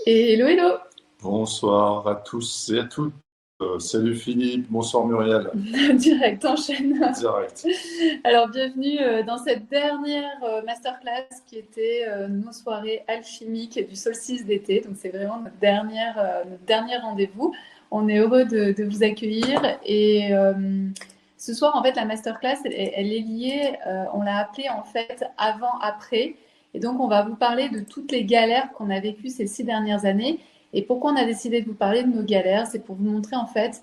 Et hello, hello! Bonsoir à tous et à toutes. Salut Philippe, bonsoir Muriel. Direct, enchaîne. Direct. Alors, bienvenue dans cette dernière masterclass qui était nos soirées alchimiques du solstice d'été. Donc, c'est vraiment notre dernier rendez-vous. On est heureux de vous accueillir. Et ce soir, en fait, la masterclass, elle est liée, on l'a appelée en fait avant-après. Et donc, on va vous parler de toutes les galères qu'on a vécues ces 6 dernières années. Et pourquoi on a décidé de vous parler de nos galères? C'est pour vous montrer en fait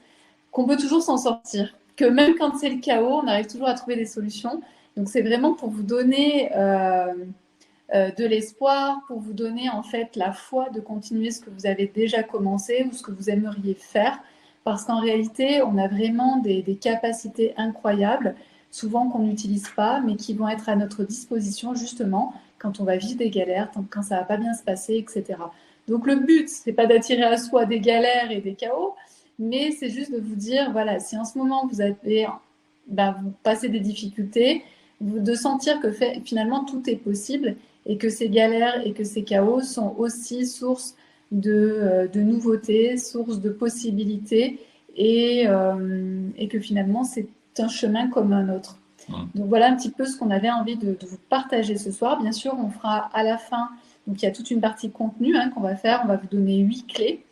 qu'on peut toujours s'en sortir, que même quand c'est le chaos, on arrive toujours à trouver des solutions. Donc c'est vraiment pour vous donner de l'espoir, pour vous donner en fait la foi de continuer ce que vous avez déjà commencé ou ce que vous aimeriez faire. Parce qu'en réalité, on a vraiment des capacités incroyables, souvent qu'on n'utilise pas, mais qui vont être à notre disposition justement quand on va vivre des galères, quand ça va pas bien se passer, etc. Donc le but, c'est pas d'attirer à soi des galères et des chaos, mais c'est juste de vous dire, voilà, si en ce moment vous avez, vous passez des difficultés, de sentir que finalement tout est possible et que ces galères et que ces chaos sont aussi source de nouveautés, source de possibilités et que finalement c'est un chemin comme un autre. Donc voilà un petit peu ce qu'on avait envie de vous partager ce soir. Bien sûr, on fera à la fin, donc il y a toute une partie contenu qu'on va faire, on va vous donner 8 clés.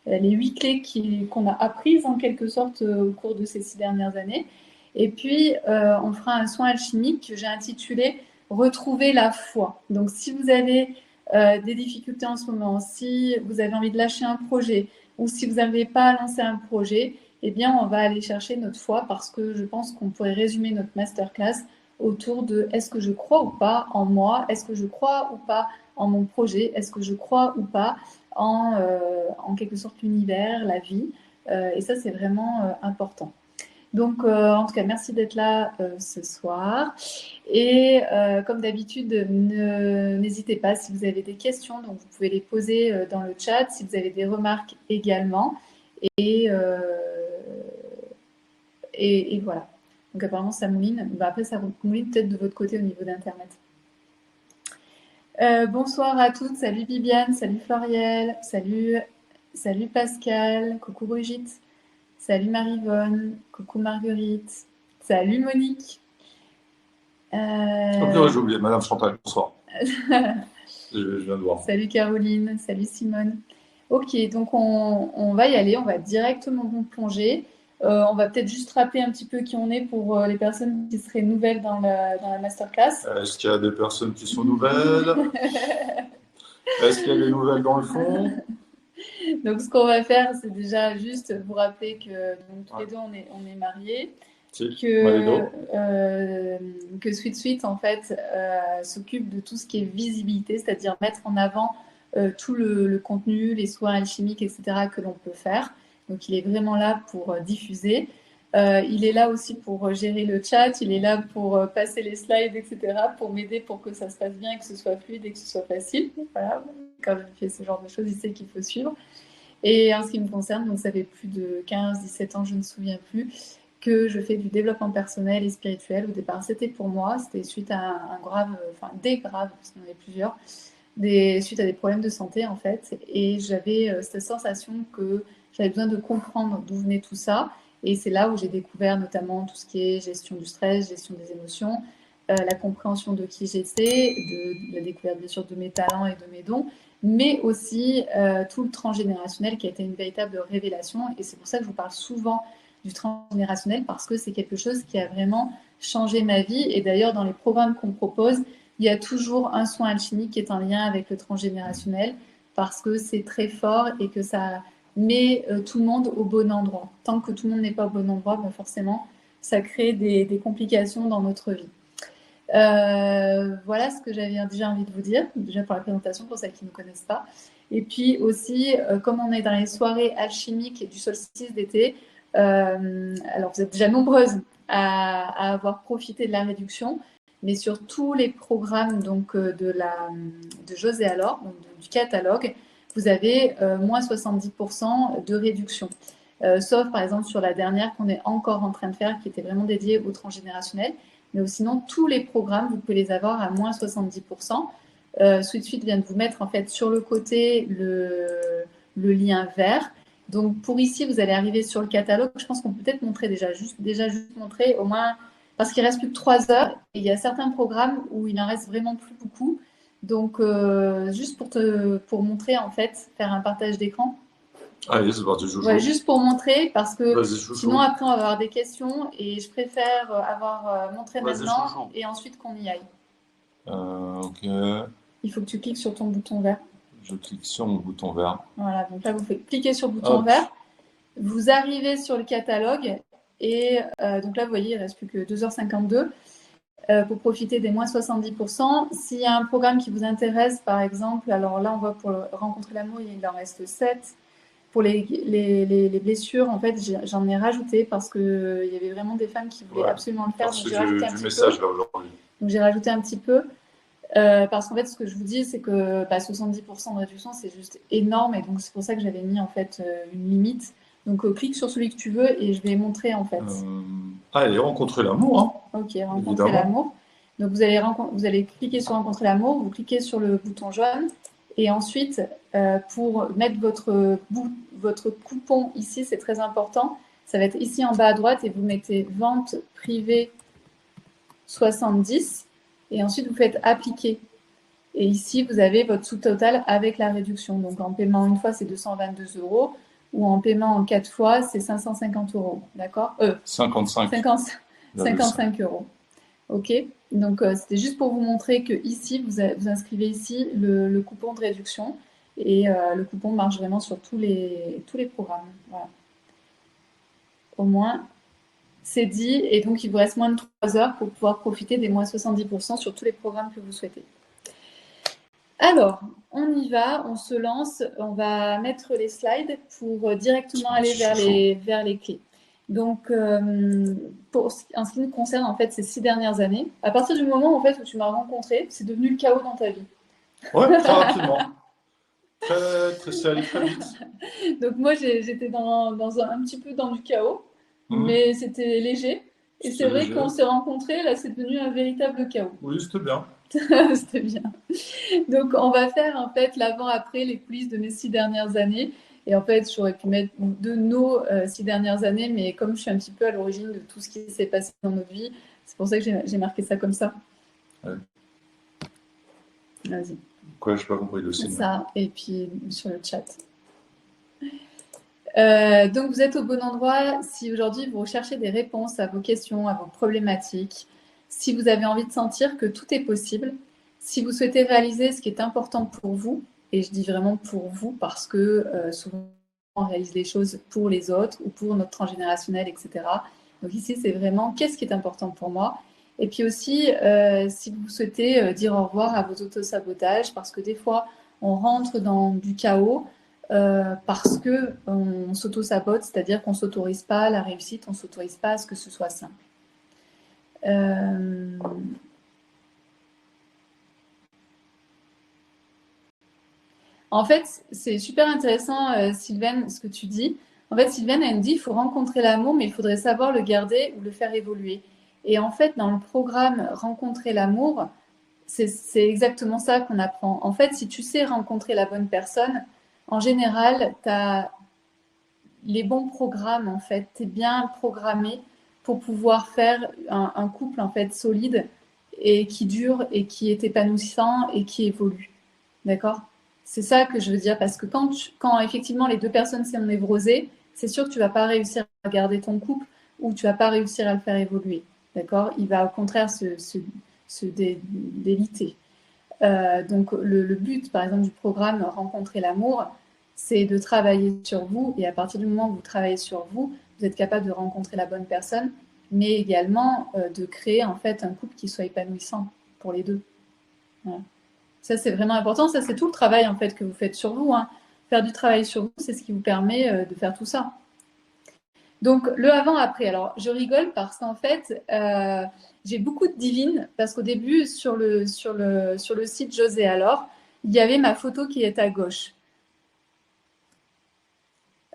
Les 8 clés qu'on a apprises en quelque sorte au cours de ces 6 dernières années. Et puis, on fera un soin alchimique que j'ai intitulé Retrouver la foi. Donc, si vous avez des difficultés en ce moment, si vous avez envie de lâcher un projet ou si vous n'arrivez pas à lancer un projet, eh bien, on va aller chercher notre foi parce que je pense qu'on pourrait résumer notre masterclass autour de est-ce que je crois ou pas en moi, est-ce que je crois ou pas en mon projet, est-ce que je crois ou pas en quelque sorte l'univers, la vie. Et ça, c'est vraiment important. Donc, en tout cas, merci d'être là ce soir. Et comme d'habitude, n'hésitez pas si vous avez des questions, donc vous pouvez les poser dans le chat, si vous avez des remarques également. Et, euh, et voilà. Donc apparemment, ça mouline. Après, ça mouline peut-être de votre côté au niveau d'Internet. Bonsoir à toutes. Salut Bibiane, salut Floriel, salut Pascal, coucou Brigitte. Salut Marivonne, coucou Marguerite, salut Monique. Oh purée, j'ai oublié, Madame Chantal, bonsoir. Je viens de voir. Salut Caroline, salut Simone. Ok, donc on va y aller, on va directement plonger. On va peut-être juste rappeler un petit peu qui on est pour les personnes qui seraient nouvelles dans la masterclass. Est-ce qu'il y a des personnes qui sont nouvelles? Est-ce qu'il y a des nouvelles dans le fond? Donc ce qu'on va faire, c'est déjà juste vous rappeler que donc, tous les deux on est mariés. Que Sweet Sweet en fait s'occupe de tout ce qui est visibilité, c'est-à-dire mettre en avant tout le contenu, les soins alchimiques, etc. que l'on peut faire. Donc il est vraiment là pour diffuser. Il est là aussi pour gérer le chat, il est là pour passer les slides, etc. pour m'aider pour que ça se passe bien, que ce soit fluide et que ce soit facile. Voilà, quand je fais ce genre de choses, il sait qu'il faut suivre. Et en ce qui me concerne, donc ça fait plus de 15-17 ans, je ne me souviens plus, que je fais du développement personnel et spirituel. Au départ, c'était pour moi, c'était suite à un grave, enfin des graves, parce qu'il y en avait plusieurs, suite à des problèmes de santé en fait. Et j'avais cette sensation que j'avais besoin de comprendre d'où venait tout ça. Et c'est là où j'ai découvert notamment tout ce qui est gestion du stress, gestion des émotions, la compréhension de qui j'étais, de la découverte bien sûr de mes talents et de mes dons, mais aussi tout le transgénérationnel qui a été une véritable révélation. Et c'est pour ça que je vous parle souvent du transgénérationnel parce que c'est quelque chose qui a vraiment changé ma vie. Et d'ailleurs, dans les programmes qu'on propose, il y a toujours un soin alchimique qui est en lien avec le transgénérationnel parce que c'est très fort et que ça met tout le monde au bon endroit. Tant que tout le monde n'est pas au bon endroit, ben forcément, ça crée des complications dans notre vie. Voilà ce que j'avais déjà envie de vous dire, déjà pour la présentation, pour ceux qui ne me connaissent pas. Et puis aussi, comme on est dans les soirées alchimiques du solstice d'été, alors vous êtes déjà nombreuses à avoir profité de la réduction, mais sur tous les programmes donc, de José Alors, donc, du catalogue, vous avez moins 70% de réduction. Sauf par exemple sur la dernière qu'on est encore en train de faire, qui était vraiment dédiée au transgénérationnel. Mais sinon, tous les programmes, vous pouvez les avoir à moins 70%. SweetSuite vient de vous mettre en fait sur le côté le lien vert. Donc pour ici, vous allez arriver sur le catalogue. Je pense qu'on peut peut-être montrer juste montrer au moins, parce qu'il reste plus que 3 heures et il y a certains programmes où il en reste vraiment plus beaucoup. Donc juste pour montrer en fait, faire un partage d'écran. Allez, c'est parti, Jojo. Ouais, juste pour montrer, parce que Vas-y, chouchou. sinon après on va avoir des questions et je préfère avoir montré Vas-y, maintenant chouchou. et ensuite qu'on y aille. Ok. Il faut que tu cliques sur ton bouton vert. Je clique sur mon bouton vert. Voilà, donc là vous faites cliquer sur le bouton Hop. vert. Vous arrivez sur le catalogue et donc là vous voyez il ne reste plus que 2h52 pour profiter des moins 70%. S'il y a un programme qui vous intéresse par exemple, alors là on voit pour rencontrer l'amour il en reste 7. Pour les blessures, en fait, j'en ai rajouté parce qu'il y avait vraiment des femmes qui voulaient absolument le faire. Parce que du message là aujourd'hui. Donc j'ai rajouté un petit peu. Parce qu'en fait, ce que je vous dis, c'est que 70% de réduction, c'est juste énorme. Et donc, c'est pour ça que j'avais mis en fait une limite. Donc, clique sur celui que tu veux et je vais montrer en fait. Allez, rencontrer l'amour. Hein. Ok, rencontrer l'amour. Donc, vous allez cliquer sur rencontrer l'amour, vous cliquez sur le bouton jaune. Et ensuite, pour mettre votre coupon ici, c'est très important. Ça va être ici en bas à droite et vous mettez vente privée 70. Et ensuite, vous faites appliquer. Et ici, vous avez votre sous-total avec la réduction. Donc, en paiement une fois, c'est 222 € ou en paiement en 4 fois, c'est 550 €. D'accord 55 €. OK. Donc, c'était juste pour vous montrer que ici, vous inscrivez ici le coupon de réduction. Et le coupon marche vraiment sur tous les programmes. Voilà. Au moins, c'est dit. Et donc, il vous reste moins de 3 heures pour pouvoir profiter des moins 70% sur tous les programmes que vous souhaitez. Alors, on y va, on se lance. On va mettre les slides pour directement aller vers les clés. Donc, en ce qui nous concerne, en fait, ces 6 dernières années, à partir du moment en fait, où tu m'as rencontré, c'est devenu le chaos dans ta vie. Ouais, très rapidement. C'est allé très vite. Donc moi, j'étais un petit peu dans du chaos, mais c'était léger. Et c'est vrai qu'on s'est rencontrés, là, c'est devenu un véritable chaos. Oui, c'était bien. C'était bien. Donc, on va faire en fait l'avant-après, les coulisses de mes 6 dernières années. Et en fait, j'aurais pu mettre de nos 6 dernières années, mais comme je suis un petit peu à l'origine de tout ce qui s'est passé dans notre vie, c'est pour ça que j'ai marqué ça comme ça. Ouais. Vas-y. Quoi, je n'ai pas compris le signe. Ça, et puis sur le chat. Donc, vous êtes au bon endroit si aujourd'hui vous recherchez des réponses à vos questions, à vos problématiques, si vous avez envie de sentir que tout est possible, si vous souhaitez réaliser ce qui est important pour vous, et je dis vraiment pour vous parce que souvent on réalise les choses pour les autres ou pour notre transgénérationnel, etc. Donc ici, c'est vraiment qu'est-ce qui est important pour moi. Et puis aussi, si vous souhaitez dire au revoir à vos autosabotages, parce que des fois, on rentre dans du chaos, parce qu'on s'auto-sabote, c'est-à-dire qu'on ne s'autorise pas la réussite, on ne s'autorise pas à ce que ce soit sain. En fait, c'est super intéressant, Sylvaine, ce que tu dis. En fait, Sylvaine, elle me dit, il faut rencontrer l'amour, mais il faudrait savoir le garder ou le faire évoluer. Et en fait, dans le programme Rencontrer l'amour, c'est exactement ça qu'on apprend. En fait, si tu sais rencontrer la bonne personne, en général, tu as les bons programmes, en fait. Tu es bien programmé pour pouvoir faire un couple, en fait, solide et qui dure et qui est épanouissant et qui évolue. D'accord ? C'est ça que je veux dire, parce que quand effectivement les deux personnes sont névrosées, c'est sûr que tu ne vas pas réussir à garder ton couple ou tu ne vas pas réussir à le faire évoluer. D'accord ? Il va au contraire se déliter. Donc le but, par exemple, du programme Rencontrer l'amour, c'est de travailler sur vous. Et à partir du moment où vous travaillez sur vous, vous êtes capable de rencontrer la bonne personne, mais également de créer en fait un couple qui soit épanouissant pour les deux. Voilà. Ça, c'est vraiment important. Ça, c'est tout le travail en fait que vous faites sur vous. Hein. Faire du travail sur vous, c'est ce qui vous permet de faire tout ça. Donc, le avant-après. Alors, je rigole parce qu'en fait, j'ai beaucoup de divines parce qu'au début, sur le site José Alors, il y avait ma photo qui est à gauche.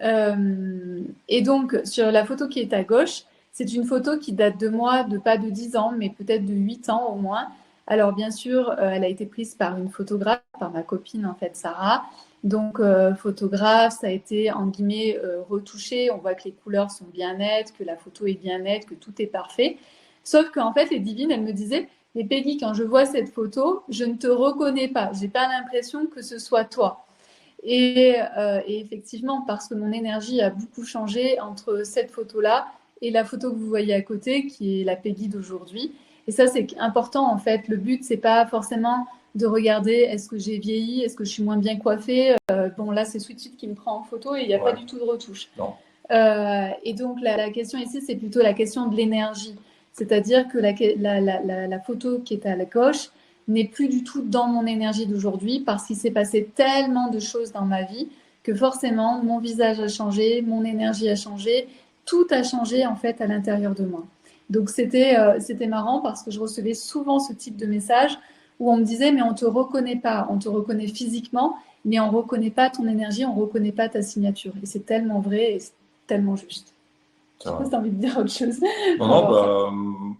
Et donc, sur la photo qui est à gauche, c'est une photo qui date de moi, de pas de 10 ans, mais peut-être de 8 ans au moins. Alors bien sûr, elle a été prise par une photographe, par ma copine en fait, Sarah. Donc photographe, ça a été en guillemets retouché. On voit que les couleurs sont bien nettes, que la photo est bien nette, que tout est parfait. Sauf qu'en fait, les divines, elles me disaient, mais Peggy, quand je vois cette photo, je ne te reconnais pas. J'ai pas l'impression que ce soit toi. Et effectivement, parce que mon énergie a beaucoup changé entre cette photo-là et la photo que vous voyez à côté, qui est la Peggy d'aujourd'hui. Et ça, c'est important en fait. Le but, c'est pas forcément de regarder est-ce que j'ai vieilli, est-ce que je suis moins bien coiffée. Bon, là, c'est Sweet Sweet qui me prend en photo et il n'y a pas du tout de retouche. Non. Et donc, la question ici, c'est plutôt la question de l'énergie. C'est-à-dire que la photo qui est à la gauche n'est plus du tout dans mon énergie d'aujourd'hui parce qu'il s'est passé tellement de choses dans ma vie que forcément, mon visage a changé, mon énergie a changé, tout a changé en fait à l'intérieur de moi. Donc, c'était marrant parce que je recevais souvent ce type de message où on me disait, mais on ne te reconnaît pas, on te reconnaît physiquement, mais on ne reconnaît pas ton énergie, on ne reconnaît pas ta signature. Et c'est tellement vrai et c'est tellement juste. Je sais pas si tu as envie de dire autre chose. Non,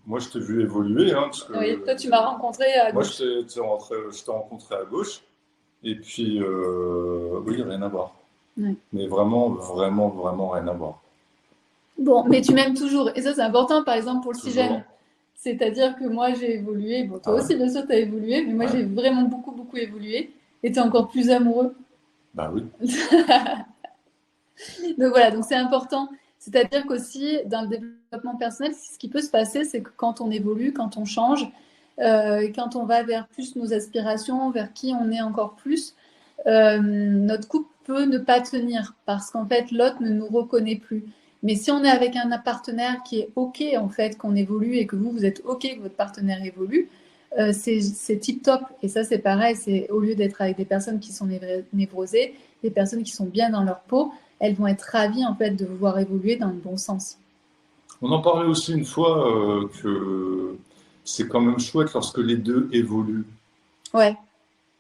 moi je t'ai vu évoluer. Hein, parce que, oui, toi tu m'as rencontré à gauche. Moi je t'ai rencontré à gauche. Et puis, oui, rien à voir. Oui. Mais vraiment, vraiment, vraiment rien à voir. Bon, mais tu m'aimes toujours. Et ça, c'est important, par exemple, pour le Sigène. C'est-à-dire que moi, j'ai évolué. Bon, toi aussi, bien sûr, tu as évolué. Mais moi, j'ai vraiment beaucoup, beaucoup évolué. Et tu es encore plus amoureux. Bah oui. Donc voilà, donc c'est important. C'est-à-dire qu'aussi, dans le développement personnel, ce qui peut se passer, c'est que quand on évolue, quand on change, quand on va vers plus nos aspirations, vers qui on est encore plus, notre couple peut ne pas tenir parce qu'en fait, l'autre ne nous reconnaît plus. Mais si on est avec un partenaire qui est OK, en fait, qu'on évolue et que vous êtes OK que votre partenaire évolue, c'est tip top. Et ça, c'est pareil, c'est au lieu d'être avec des personnes qui sont névrosées, des personnes qui sont bien dans leur peau, elles vont être ravies, en fait, de vous voir évoluer dans le bon sens. On en parlait aussi une fois que c'est quand même chouette lorsque les deux évoluent. Ouais.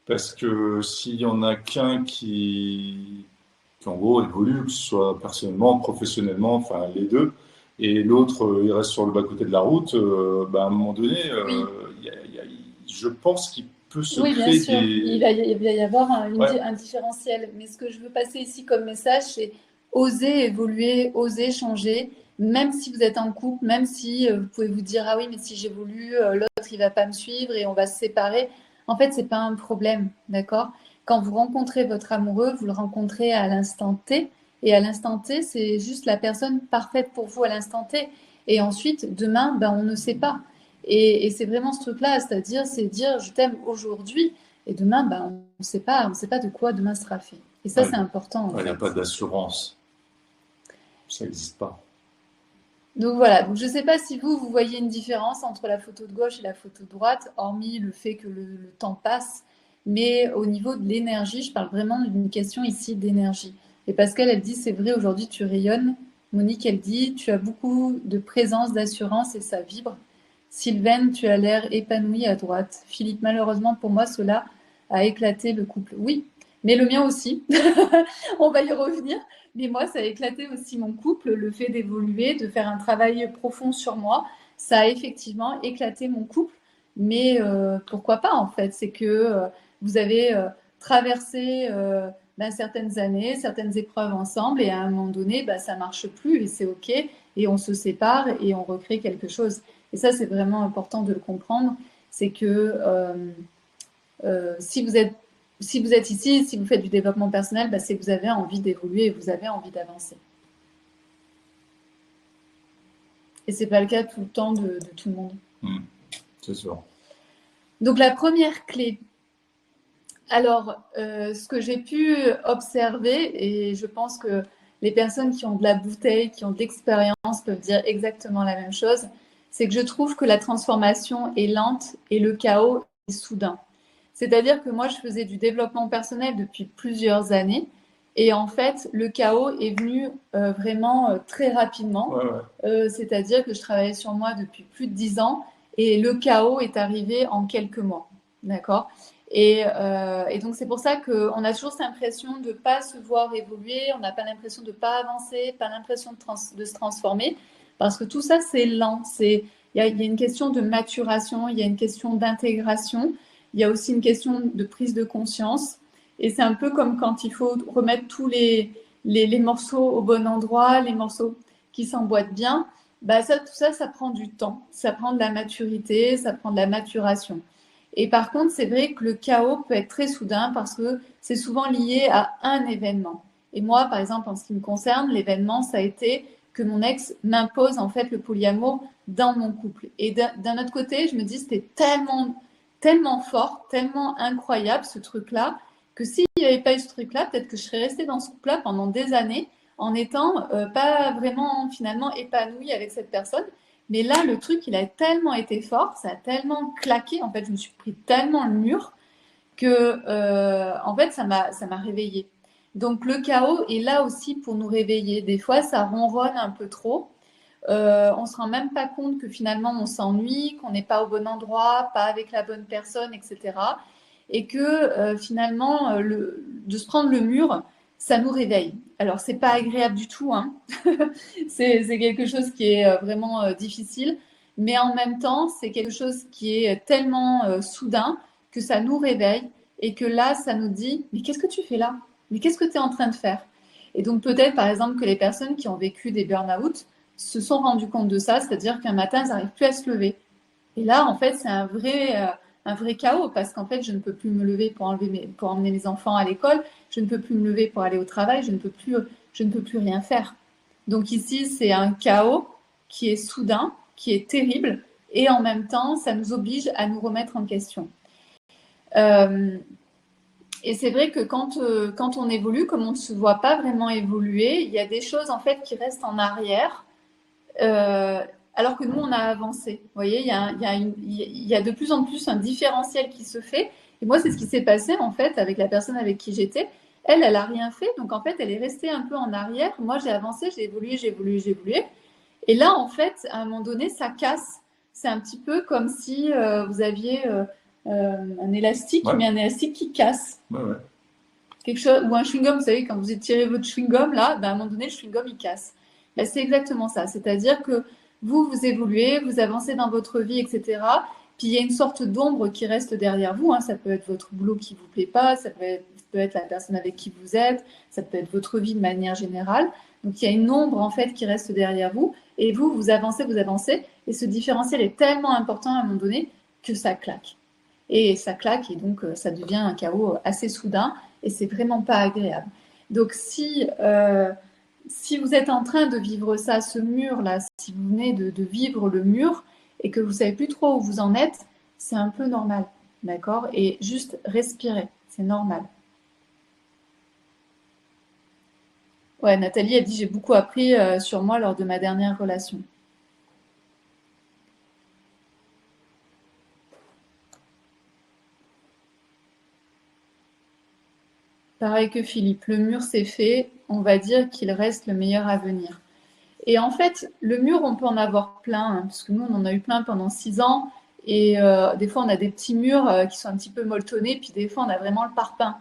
Parce que s'il y en a qu'un qui en gros évolue, que ce soit personnellement, professionnellement, enfin les deux, et l'autre il reste sur le bas-côté de la route, à un moment donné, je pense qu'il peut se oui, bien créer sûr. Il va y avoir un différentiel. Mais ce que je veux passer ici comme message, c'est oser évoluer, oser changer, même si vous êtes en couple, même si vous pouvez vous dire, ah oui, mais si j'évolue, l'autre, il va pas me suivre et on va se séparer. En fait, c'est pas un problème, d'accord? Quand vous rencontrez votre amoureux, vous le rencontrez à l'instant T. Et à l'instant T, c'est juste la personne parfaite pour vous à l'instant T. Et ensuite, demain, on ne sait pas. Et c'est vraiment ce truc-là, c'est dire je t'aime aujourd'hui et demain, on ne sait pas de quoi demain sera fait. Et ça, c'est important. Il n'y a pas d'assurance. Ça n'existe pas. Donc voilà, donc je ne sais pas si vous voyez une différence entre la photo de gauche et la photo de droite, hormis le fait que le temps passe, mais au niveau de l'énergie, je parle vraiment d'une question ici d'énergie. Et Pascal, elle dit, c'est vrai, aujourd'hui tu rayonnes. Monique, elle dit, tu as beaucoup de présence, d'assurance et ça vibre. Sylvaine, tu as l'air épanouie à droite. Philippe, malheureusement pour moi, cela a éclaté le couple. Oui, mais le mien aussi. On va y revenir. Mais moi, ça a éclaté aussi mon couple, le fait d'évoluer, de faire un travail profond sur moi. Ça a effectivement éclaté mon couple. Mais pourquoi pas, en fait? C'est que vous avez traversé certaines années, certaines épreuves ensemble, et à un moment donné, ça ne marche plus, et c'est OK, et on se sépare, et on recrée quelque chose. Et ça, c'est vraiment important de le comprendre. C'est que si vous êtes ici, si vous faites du développement personnel, c'est que vous avez envie d'évoluer et vous avez envie d'avancer. Et ce n'est pas le cas tout le temps de tout le monde. C'est sûr. Donc la première clé. Alors, ce que j'ai pu observer, et je pense que les personnes qui ont de la bouteille, qui ont de l'expérience peuvent dire exactement la même chose, c'est que je trouve que la transformation est lente et le chaos est soudain. C'est-à-dire que moi, je faisais du développement personnel depuis plusieurs années. Et en fait, le chaos est venu vraiment très rapidement. C'est-à-dire que je travaillais sur moi depuis plus de 10 ans et le chaos est arrivé en quelques mois. D'accord ? Et donc, c'est pour ça qu'on a toujours cette impression de ne pas se voir évoluer, on n'a pas l'impression de ne pas avancer, pas l'impression de se transformer, parce que tout ça, c'est lent. il y a une question de maturation, il y a une question d'intégration, il y a aussi une question de prise de conscience. Et c'est un peu comme quand il faut remettre tous les morceaux au bon endroit, les morceaux qui s'emboîtent bien. Bah ça, tout ça, ça prend du temps. Ça prend de la maturité, ça prend de la maturation. Et par contre, c'est vrai que le chaos peut être très soudain parce que c'est souvent lié à un événement. Et moi, par exemple, en ce qui me concerne, l'événement, ça a été que mon ex m'impose en fait le polyamour dans mon couple. Et d'un autre côté, je me dis, c'était tellement fort, tellement incroyable ce truc-là, que s'il n'y avait pas eu ce truc-là, peut-être que je serais restée dans ce couple-là pendant des années en étant pas vraiment finalement épanouie avec cette personne. Mais là, le truc, il a tellement été fort, ça a tellement claqué, en fait, je me suis pris tellement le mur que, en fait, ça m'a réveillée. Donc, le chaos est là aussi pour nous réveiller. Des fois, ça ronronne un peu trop. On se rend même pas compte que finalement, on s'ennuie, qu'on n'est pas au bon endroit, pas avec la bonne personne, etc. Et que finalement, de se prendre le mur, ça nous réveille. Alors, c'est pas agréable du tout, hein. C'est quelque chose qui est vraiment difficile, mais en même temps, c'est quelque chose qui est tellement soudain que ça nous réveille et que là, ça nous dit, mais qu'est-ce que tu fais là? Mais qu'est-ce que tu es en train de faire? Et donc peut-être, par exemple, que les personnes qui ont vécu des burn-out se sont rendues compte de ça, c'est-à-dire qu'un matin, elles n'arrivent plus à se lever. Et là, en fait, c'est un vrai chaos parce qu'en fait, je ne peux plus me lever pour emmener mes enfants à l'école, je ne peux plus me lever pour aller au travail, je ne peux plus rien faire. Donc ici, c'est un chaos qui est soudain, qui est terrible, et en même temps, ça nous oblige à nous remettre en question. Euh, et c'est vrai que quand on évolue, comme on ne se voit pas vraiment évoluer, il y a des choses en fait qui restent en arrière, euh, alors que nous, on a avancé. Vous voyez, il y a de plus en plus un différentiel qui se fait. Et moi, c'est ce qui s'est passé en fait avec la personne avec qui j'étais. Elle a rien fait, donc en fait, elle est restée un peu en arrière. Moi, j'ai avancé, j'ai évolué, j'ai évolué, j'ai évolué. Et là, en fait, à un moment donné, ça casse. C'est un petit peu comme si vous aviez un élastique, Ouais, mais un élastique qui casse. ouais, ouais. Quelque chose, ou un chewing-gum, vous savez, quand vous étirez votre chewing-gum, là, ben, à un moment donné, le chewing-gum, il casse. Ben, c'est exactement ça. C'est-à-dire que vous évoluez, vous avancez dans votre vie, etc. Puis il y a une sorte d'ombre qui reste derrière vous, hein. Ça peut être votre boulot qui ne vous plaît pas, ça peut être la personne avec qui vous êtes, ça peut être votre vie de manière générale. Donc il y a une ombre, en fait, qui reste derrière vous. Et vous avancez, vous avancez. Et ce différentiel est tellement important à un moment donné que ça claque. Et ça claque, et donc ça devient un chaos assez soudain et c'est vraiment pas agréable. Donc si vous êtes en train de vivre ça, ce mur-là, si vous venez de vivre le mur et que vous savez plus trop où vous en êtes, c'est un peu normal, d'accord? Et juste respirer, c'est normal. Ouais, Nathalie a dit j'ai beaucoup appris sur moi lors de ma dernière relation. Pareil que Philippe, le mur c'est fait, on va dire qu'il reste le meilleur à venir. Et en fait, le mur, on peut en avoir plein, hein, parce que nous, on en a eu plein pendant 6 ans. Et des fois, on a des petits murs qui sont un petit peu molletonnés, puis des fois, on a vraiment le parpaing.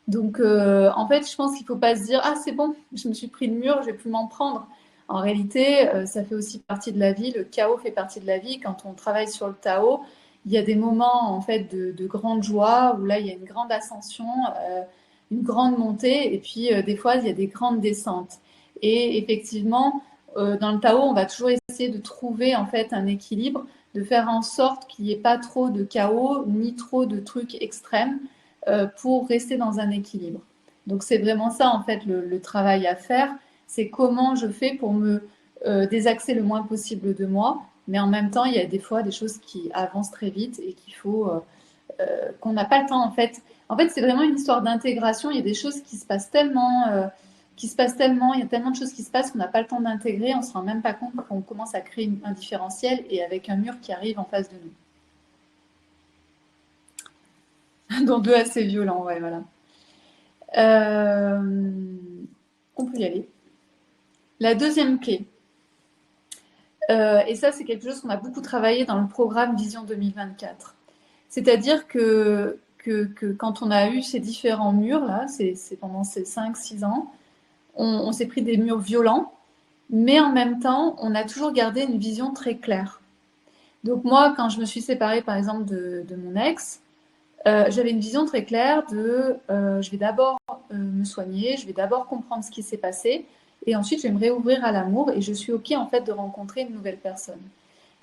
Donc, en fait, je pense qu'il ne faut pas se dire, ah, c'est bon, je me suis pris le mur, je vais plus m'en prendre. En réalité, ça fait aussi partie de la vie. Le chaos fait partie de la vie. Quand on travaille sur le Tao, il y a des moments en fait de grande joie où là, il y a une grande ascension, une grande montée, et puis des fois, il y a des grandes descentes. Et effectivement, dans le Tao, on va toujours essayer de trouver en fait un équilibre, de faire en sorte qu'il n'y ait pas trop de chaos ni trop de trucs extrêmes pour rester dans un équilibre. Donc c'est vraiment ça en fait le travail à faire, c'est comment je fais pour me désaxer le moins possible de moi, mais en même temps il y a des fois des choses qui avancent très vite et qu'il faut qu'on n'a pas le temps en fait. En fait, c'est vraiment une histoire d'intégration. Il y a des choses qui se passent tellement, il y a tellement de choses qui se passent qu'on n'a pas le temps d'intégrer. On ne se rend même pas compte qu'on commence à créer un différentiel et avec un mur qui arrive en face de nous. Donc deux assez violents, ouais, voilà. Euh, on peut y aller. La deuxième clé. Et ça, c'est quelque chose qu'on a beaucoup travaillé dans le programme Vision 2024. C'est-à-dire que quand on a eu ces différents murs-là, c'est pendant ces 5-6 ans, on s'est pris des murs violents, mais en même temps, on a toujours gardé une vision très claire. Donc moi, quand je me suis séparée, par exemple, de mon ex, j'avais une vision très claire de je vais d'abord me soigner, je vais d'abord comprendre ce qui s'est passé, et ensuite je vais me réouvrir à l'amour, et je suis OK en fait de rencontrer une nouvelle personne.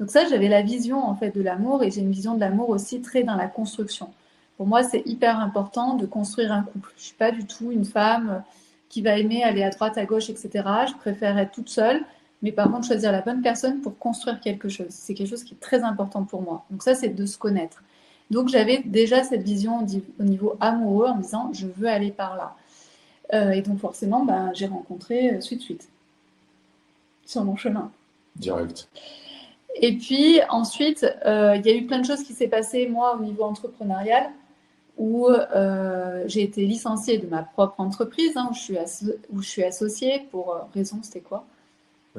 Donc ça, j'avais la vision en fait de l'amour, et j'ai une vision de l'amour aussi très dans la construction. Pour moi, c'est hyper important de construire un couple. Je suis pas du tout une femme qui va aimer aller à droite, à gauche, etc. Je préfère être toute seule, mais par contre choisir la bonne personne pour construire quelque chose. C'est quelque chose qui est très important pour moi. Donc ça, c'est de se connaître. Donc j'avais déjà cette vision au niveau amoureux en me disant je veux aller par là. Et donc forcément, ben, j'ai rencontré suite sur mon chemin. Direct. Et puis ensuite, il y a eu plein de choses qui s'est passées moi au niveau entrepreneurial où j'ai été licenciée de ma propre entreprise hein, où je suis associée pour raison, c'était quoi?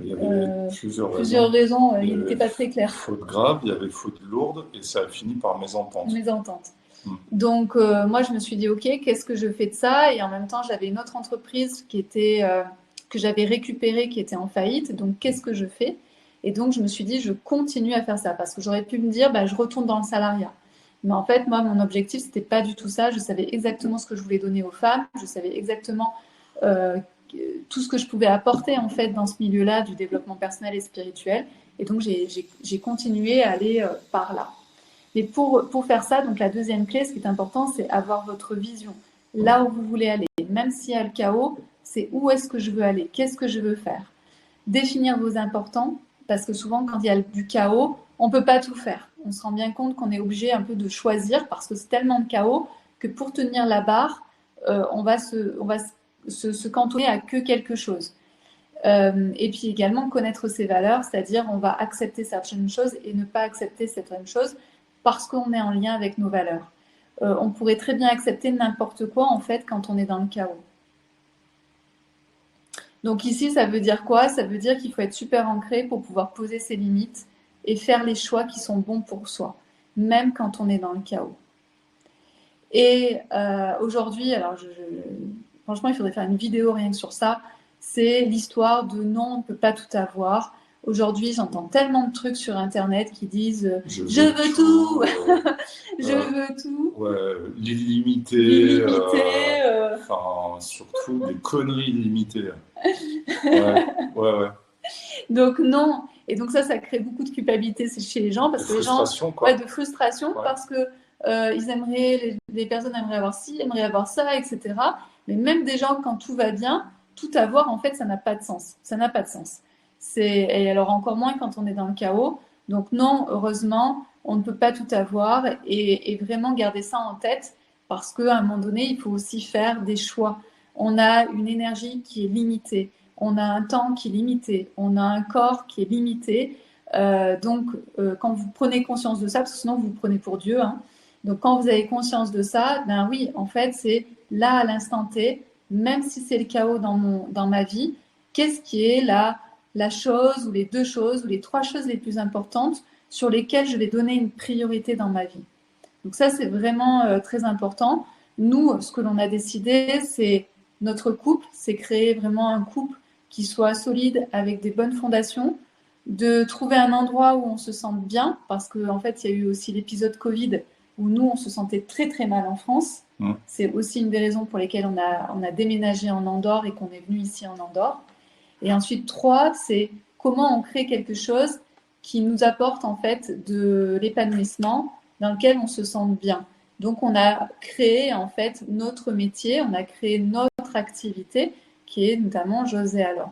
Il y avait plusieurs Plusieurs raisons. raisons, Il y il n'était avait pas très clair. faute grave, il y avait faute lourde et ça a fini par mésentente. Mésentente. Hmm. Donc moi je me suis dit ok, qu'est-ce que je fais de ça? Et en même temps j'avais une autre entreprise qui était que j'avais récupérée qui était en faillite. Donc qu'est-ce que je fais? Et donc je me suis dit je continue à faire ça parce que j'aurais pu me dire bah, je retourne dans le salariat. Mais en fait moi mon objectif c'était pas du tout ça. Je savais exactement ce que je voulais donner aux femmes. Je savais exactement euh, tout ce que je pouvais apporter en fait dans ce milieu-là du développement personnel et spirituel. Et donc j'ai continué à aller par là. Mais pour faire ça, donc la deuxième clé, ce qui est important, c'est avoir votre vision. Là où vous voulez aller. Même s'il y a le chaos, c'est où est-ce que je veux aller? Qu'est-ce que je veux faire? Définir vos importants, parce que souvent, quand il y a du chaos, on ne peut pas tout faire. On se rend bien compte qu'on est obligé un peu de choisir, parce que c'est tellement de chaos que pour tenir la barre, on va se cantonner à que quelque chose. Et puis également connaître ses valeurs, c'est-à-dire on va accepter certaines choses et ne pas accepter certaines choses parce qu'on est en lien avec nos valeurs. On pourrait très bien accepter n'importe quoi en fait quand on est dans le chaos. Donc ici, ça veut dire quoi? Ça veut dire qu'il faut être super ancré pour pouvoir poser ses limites et faire les choix qui sont bons pour soi, même quand on est dans le chaos. Et aujourd'hui, alors franchement, il faudrait faire une vidéo rien que sur ça. C'est l'histoire de non, on ne peut pas tout avoir. Aujourd'hui, j'entends tellement de trucs sur Internet qui disent je veux tout, je veux tout. Ouais, l'illimité. L'illimité. Enfin, surtout des conneries illimitées. Ouais, ouais, ouais. Donc non. Et donc ça crée beaucoup de culpabilité chez les gens parce que les gens, quoi. ouais, de frustration Ouais. parce que ils aimeraient, les personnes aimeraient avoir ci, aimeraient avoir ça, etc. Mais même des gens quand tout va bien, tout avoir en fait ça n'a pas de sens. Ça n'a pas de sens. Et alors encore moins quand on est dans le chaos. Donc non, heureusement, on ne peut pas tout avoir et vraiment garder ça en tête parce qu'à un moment donné, il faut aussi faire des choix. On a une énergie qui est limitée. On a un temps qui est limité, on a un corps qui est limité. Donc, quand vous prenez conscience de ça, parce que sinon vous vous prenez pour Dieu, hein, donc quand vous avez conscience de ça, ben oui, en fait, c'est là à l'instant T, même si c'est le chaos dans ma vie, qu'est-ce qui est la chose ou les deux choses ou les trois choses les plus importantes sur lesquelles je vais donner une priorité dans ma vie. Donc ça, c'est vraiment très important. Nous, ce que l'on a décidé, c'est notre couple, c'est créer vraiment un couple qui soit solide avec des bonnes fondations, de trouver un endroit où on se sente bien, parce qu'en fait, il y a eu aussi l'épisode Covid où nous, on se sentait très très mal en France. C'est aussi une des raisons pour lesquelles on a déménagé en Andorre et qu'on est venu ici en Andorre. Et ensuite, 3, c'est comment on crée quelque chose qui nous apporte en fait de l'épanouissement, dans lequel on se sente bien. Donc, on a créé en fait notre métier, on a créé notre activité, qui est notamment José alors.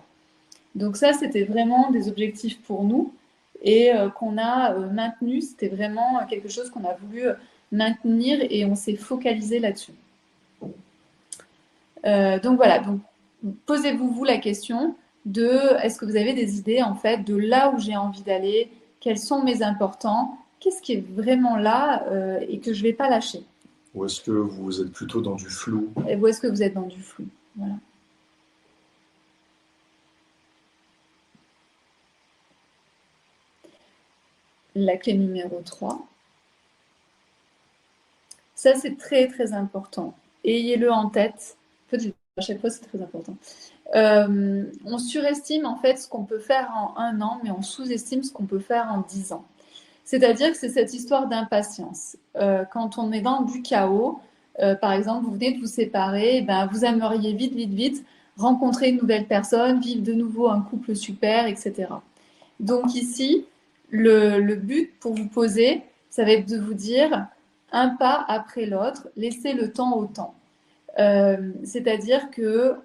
Donc ça, c'était vraiment des objectifs pour nous et qu'on a maintenu. C'était vraiment quelque chose qu'on a voulu maintenir et on s'est focalisé là-dessus. Donc voilà, donc posez-vous la question de est-ce que vous avez des idées en fait de là où j'ai envie d'aller, quels sont mes importants, qu'est-ce qui est vraiment là et que je ne vais pas lâcher. Ou est-ce que vous êtes plutôt dans du flou? Et où est-ce que vous êtes dans du flou? Voilà. La clé numéro 3. Ça, c'est très, très important. Ayez-le en tête. En fait, à chaque fois, c'est très important. On surestime en fait ce qu'on peut faire en 1 an, mais on sous-estime ce qu'on peut faire en 10 ans. C'est-à-dire que c'est cette histoire d'impatience. Quand on est dans du chaos, par exemple, vous venez de vous séparer, ben, vous aimeriez vite, vite, vite rencontrer une nouvelle personne, vivre de nouveau un couple super, etc. Donc ici, le but pour vous poser, ça va être de vous dire un pas après l'autre, laissez le temps au temps. C'est-à-dire que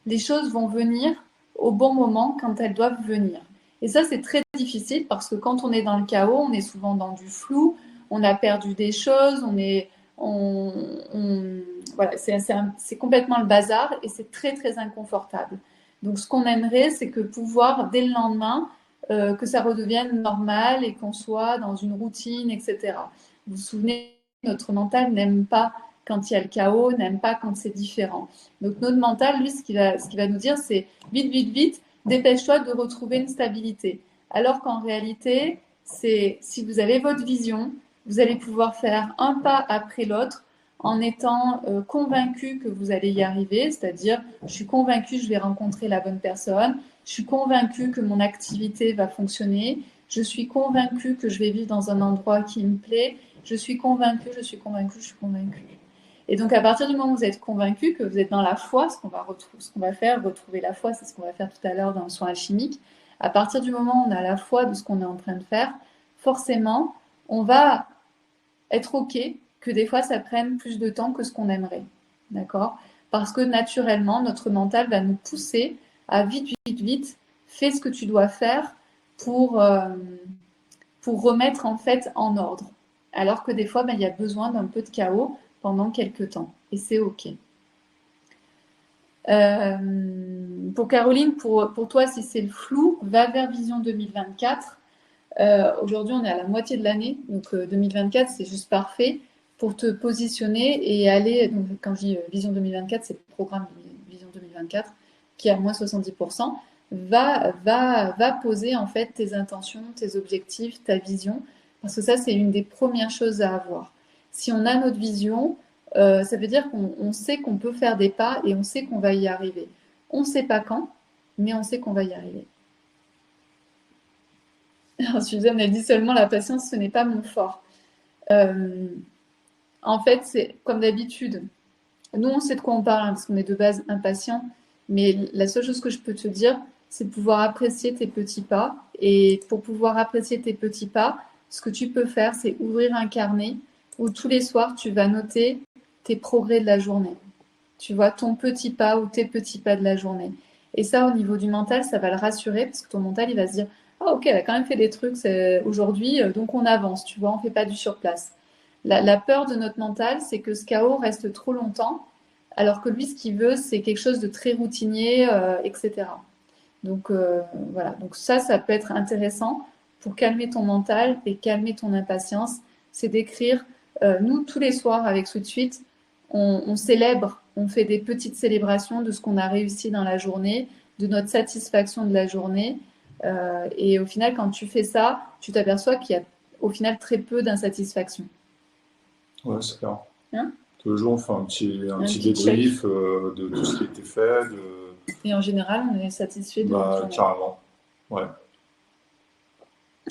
les choses vont venir au bon moment quand elles doivent venir. Et ça, c'est très difficile parce que quand on est dans le chaos, on est souvent dans du flou, on a perdu des choses, voilà, c'est complètement le bazar et c'est très, très inconfortable. Donc, ce qu'on aimerait, c'est que pouvoir, dès le lendemain, que ça redevienne normal et qu'on soit dans une routine, etc. Vous vous souvenez, notre mental n'aime pas quand il y a le chaos, n'aime pas quand c'est différent. Donc notre mental, lui, ce qu'il va nous dire, c'est vite, vite, vite, dépêche-toi de retrouver une stabilité. Alors qu'en réalité, c'est si vous avez votre vision, vous allez pouvoir faire un pas après l'autre en étant convaincu que vous allez y arriver, c'est-à-dire je suis convaincu que je vais rencontrer la bonne personne, je suis convaincu que mon activité va fonctionner, je suis convaincu que je vais vivre dans un endroit qui me plaît, je suis convaincu, je suis convaincu, je suis convaincu. Et donc, à partir du moment où vous êtes convaincu, que vous êtes dans la foi, ce qu'on va faire, retrouver la foi, c'est ce qu'on va faire tout à l'heure dans le soin alchimique. À partir du moment où on a la foi de ce qu'on est en train de faire, forcément, on va être OK que des fois, ça prenne plus de temps que ce qu'on aimerait. D'accord? Parce que naturellement, notre mental va nous pousser à vite, vite, vite, fais ce que tu dois faire pour remettre en fait en ordre. Alors que des fois, il y a besoin d'un peu de chaos pendant quelques temps. Et c'est OK. Pour Caroline, pour toi, si c'est le flou, va vers Vision 2024. Aujourd'hui, on est à la moitié de l'année, donc 2024, c'est juste parfait pour te positionner et aller. Donc, quand je dis Vision 2024, c'est le programme Vision 2024 qui est à moins 70%. Va poser en fait tes intentions, tes objectifs, ta vision, parce que ça, c'est une des premières choses à avoir. Si on a notre vision, ça veut dire qu'on sait qu'on peut faire des pas et on sait qu'on va y arriver. On ne sait pas quand, mais on sait qu'on va y arriver. Alors, Suzanne, elle dit seulement la patience, ce n'est pas mon fort. En fait, c'est comme d'habitude. Nous, on sait de quoi on parle, hein, parce qu'on est de base impatient. Mais la seule chose que je peux te dire, c'est de pouvoir apprécier tes petits pas. Et pour pouvoir apprécier tes petits pas, ce que tu peux faire, c'est ouvrir un carnet où tous les soirs, tu vas noter tes progrès de la journée. Tu vois, ton petit pas ou tes petits pas de la journée. Et ça, au niveau du mental, ça va le rassurer parce que ton mental, il va se dire, ah ok, elle a quand même fait des trucs aujourd'hui, donc on avance, tu vois, on ne fait pas du surplace. La peur de notre mental, c'est que ce chaos reste trop longtemps, alors que lui, ce qu'il veut, c'est quelque chose de très routinier, etc. Donc voilà, donc ça peut être intéressant pour calmer ton mental et calmer ton impatience. C'est d'écrire, nous, tous les soirs avec Sweet Suite, on célèbre, on fait des petites célébrations de ce qu'on a réussi dans la journée, de notre satisfaction de la journée. Et au final, quand tu fais ça, tu t'aperçois qu'il y a au final très peu d'insatisfaction. Ouais, c'est clair. Hein? Tous les jours, on fait un petit débrief de tout ce qui a été fait. Et en général, on est satisfait de notre journée. Carrément. Ouais.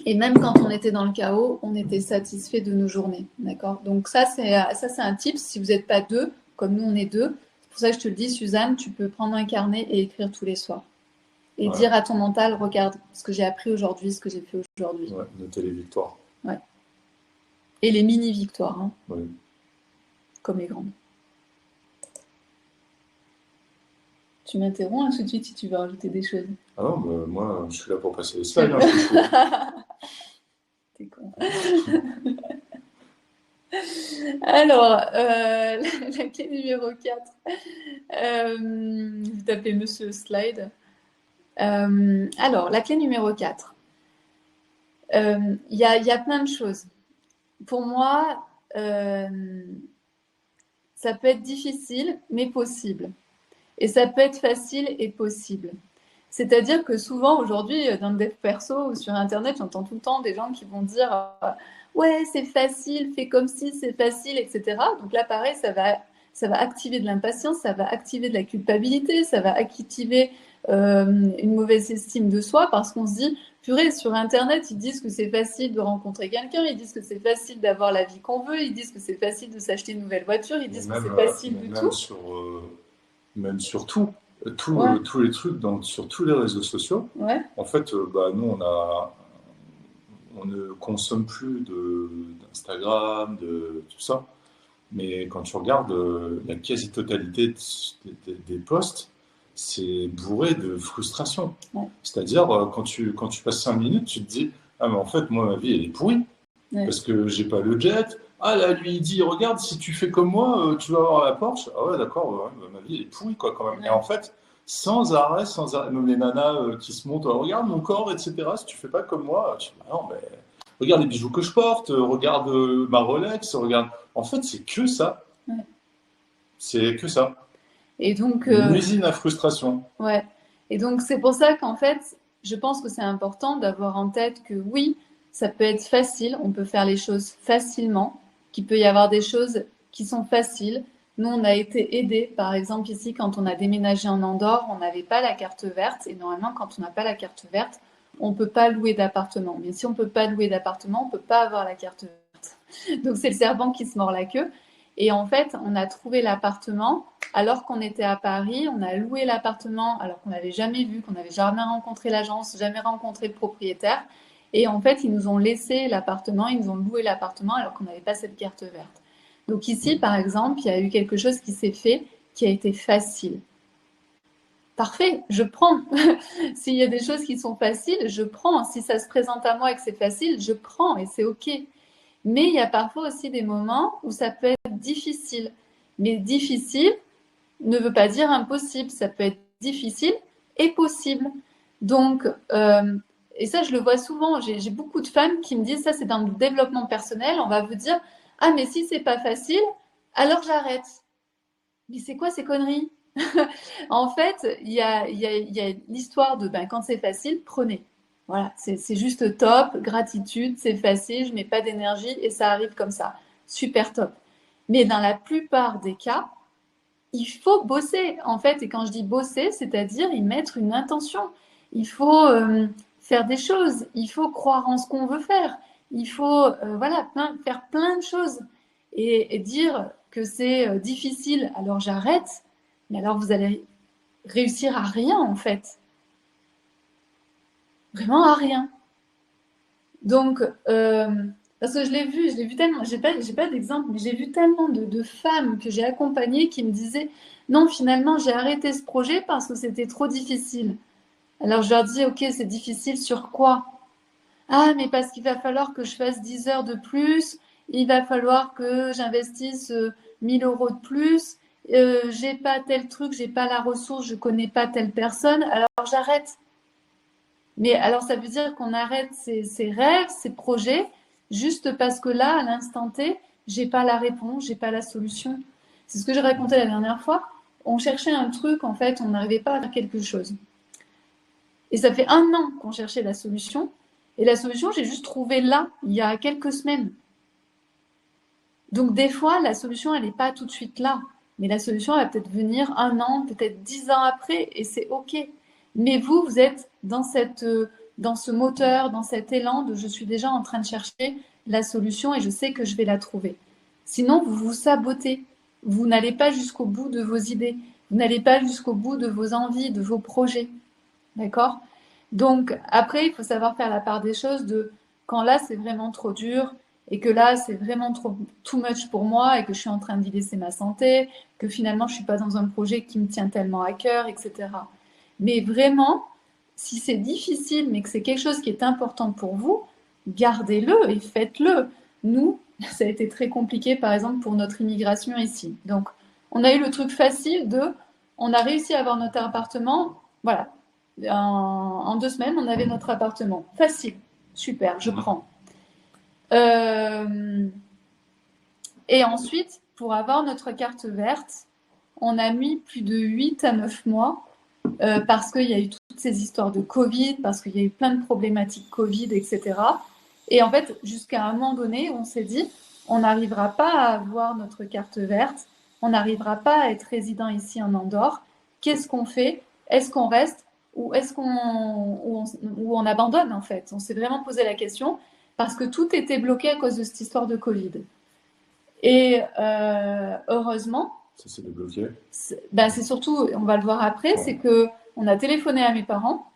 Et même quand on était dans le chaos, on était satisfait de nos journées. D'accord? Donc ça, c'est un tip. Si vous n'êtes pas deux, comme nous, on est deux, c'est pour ça que je te le dis, Suzanne, tu peux prendre un carnet et écrire tous les soirs. Et dire à ton mental, regarde ce que j'ai appris aujourd'hui, ce que j'ai fait aujourd'hui. Ouais, noter les victoires. Ouais. Et les mini-victoires. Hein. Oui. Comme les grandes. Tu m'interromps tout de suite si tu veux rajouter des choses. Ah non, bah, moi, je suis là pour passer les slides. Hein, T'es con. Alors, la clé numéro 4. Vous tapez Monsieur Slide. Alors, la clé numéro 4. Il y a plein de choses. Pour moi, ça peut être difficile, mais possible. Et ça peut être facile et possible. C'est-à-dire que souvent, aujourd'hui, dans le dev perso ou sur Internet, j'entends tout le temps des gens qui vont dire ouais, c'est facile, fais comme si, c'est facile, etc. Donc là, pareil, ça va activer de l'impatience, ça va activer de la culpabilité, ça va activer une mauvaise estime de soi parce qu'on se dit, purée, sur Internet, ils disent que c'est facile de rencontrer quelqu'un, ils disent que c'est facile d'avoir la vie qu'on veut, ils disent que c'est facile de s'acheter une nouvelle voiture, ils Mais disent que même, c'est facile du tout. même sur tout, Ouais, tous les trucs sur tous les réseaux sociaux. ouais, En fait, bah, nous, on ne consomme plus d'Instagram, de tout ça. Mais quand tu regardes la quasi-totalité des posts, c'est bourré de frustration. ouais, C'est-à-dire, quand tu passes 5 minutes, tu te dis, ah, mais en fait, moi, ma vie, elle est pourrie. ouais, Parce que j'ai pas le jet. Ah, là, lui, il dit, regarde, si tu fais comme moi, tu vas avoir la Porsche. Ah ouais, d'accord, ouais, bah, ma vie, elle est pourrie, quoi, quand même. Et ouais. en fait, sans arrêt, même les nanas qui se montrent, regarde mon corps, etc. Si tu fais pas comme moi, tu dis, ah non, mais regarde les bijoux que je porte, regarde ma Rolex, regarde. En fait, c'est que ça. Ouais. C'est que ça. Et donc, Une usine à frustration. ouais. Et donc, c'est pour ça qu'en fait, je pense que c'est important d'avoir en tête que oui, ça peut être facile, on peut faire les choses facilement, qu'il peut y avoir des choses qui sont faciles. Nous, on a été aidés, par exemple, ici, quand on a déménagé en Andorre, on n'avait pas la carte verte. Et normalement, quand on n'a pas la carte verte, on ne peut pas louer d'appartement. Mais si on ne peut pas louer d'appartement, on ne peut pas avoir la carte verte. Donc, c'est le serpent qui se mord la queue. Et en fait, on a trouvé l'appartement alors qu'on était à Paris, on a loué l'appartement alors qu'on n'avait jamais vu, qu'on n'avait jamais rencontré l'agence, jamais rencontré le propriétaire. Et en fait, ils nous ont laissé l'appartement, ils nous ont loué l'appartement alors qu'on n'avait pas cette carte verte. Donc ici, par exemple, il y a eu quelque chose qui s'est fait qui a été facile. Parfait, je prends. S'il y a des choses qui sont faciles, je prends. Si ça se présente à moi et que c'est facile, je prends et c'est OK. Mais il y a parfois aussi des moments où ça peut être difficile. Mais difficile ne veut pas dire impossible. Ça peut être difficile et possible. Donc, et ça, je le vois souvent. J'ai beaucoup de femmes qui me disent, ça, c'est dans le développement personnel. On va vous dire, ah, mais si c'est pas facile, alors j'arrête. Mais c'est quoi ces conneries? En fait, il y a l'histoire de ben, quand c'est facile, prenez. Voilà, c'est juste top, gratitude, c'est facile, je mets pas d'énergie et ça arrive comme ça. Super top. Mais dans la plupart des cas, il faut bosser, en fait. Et quand je dis bosser, c'est-à-dire y mettre une intention. Il faut faire des choses. Il faut croire en ce qu'on veut faire. Il faut voilà, faire plein de choses. Et dire que c'est difficile, alors j'arrête. Mais alors vous allez réussir à rien, en fait. Vraiment à rien. Donc, parce que je l'ai vu tellement, j'ai pas d'exemple, mais j'ai vu tellement de femmes que j'ai accompagnées qui me disaient, non, finalement, j'ai arrêté ce projet parce que c'était trop difficile. Alors, je leur dis, ok, c'est difficile sur quoi? Ah, mais parce qu'il va falloir que je fasse 10 heures de plus, il va falloir que j'investisse 1000 euros de plus, j'ai pas tel truc, j'ai pas la ressource, je connais pas telle personne, alors j'arrête. Mais alors, ça veut dire qu'on arrête ses rêves, ses projets, juste parce que là, à l'instant T, j'ai pas la réponse, j'ai pas la solution. C'est ce que je racontais la dernière fois. On cherchait un truc, en fait, on n'arrivait pas à faire quelque chose. Et ça fait 1 an qu'on cherchait la solution. Et la solution, j'ai juste trouvé là, il y a quelques semaines. Donc, des fois, la solution, elle n'est pas tout de suite là. Mais la solution, elle va peut-être venir 1 an, peut-être 10 ans après, et c'est OK. Mais vous, vous êtes dans ce moteur, dans cet élan de je suis déjà en train de chercher la solution et je sais que je vais la trouver. Sinon, vous vous sabotez. Vous n'allez pas jusqu'au bout de vos idées. Vous n'allez pas jusqu'au bout de vos envies, de vos projets. D'accord? Donc, après, il faut savoir faire la part des choses de quand là, c'est vraiment trop dur et que là, c'est vraiment trop too much pour moi et que je suis en train d'y laisser ma santé, que finalement, je suis pas dans un projet qui me tient tellement à cœur, etc. Mais vraiment, si c'est difficile, mais que c'est quelque chose qui est important pour vous, gardez-le et faites-le. Nous, ça a été très compliqué, par exemple, pour notre immigration ici. Donc, on a eu le truc facile de, on a réussi à avoir notre appartement, voilà, en 2 semaines, on avait notre appartement. Facile. Super, je prends. Et ensuite, pour avoir notre carte verte, on a mis plus de 8 à 9 mois parce qu'il y a eu toutes ces histoires de Covid, parce qu'il y a eu plein de problématiques Covid, etc. Et en fait, jusqu'à un moment donné, on s'est dit, on n'arrivera pas à avoir notre carte verte, on n'arrivera pas à être résident ici en Andorre. Qu'est-ce qu'on fait? Est-ce qu'on reste? ou est-ce où on abandonne en fait? On s'est vraiment posé la question parce que tout était bloqué à cause de cette histoire de Covid. Et heureusement, Ça s'est débloqué. c'est surtout, on va le voir après, c'est que on a téléphoné à mes parents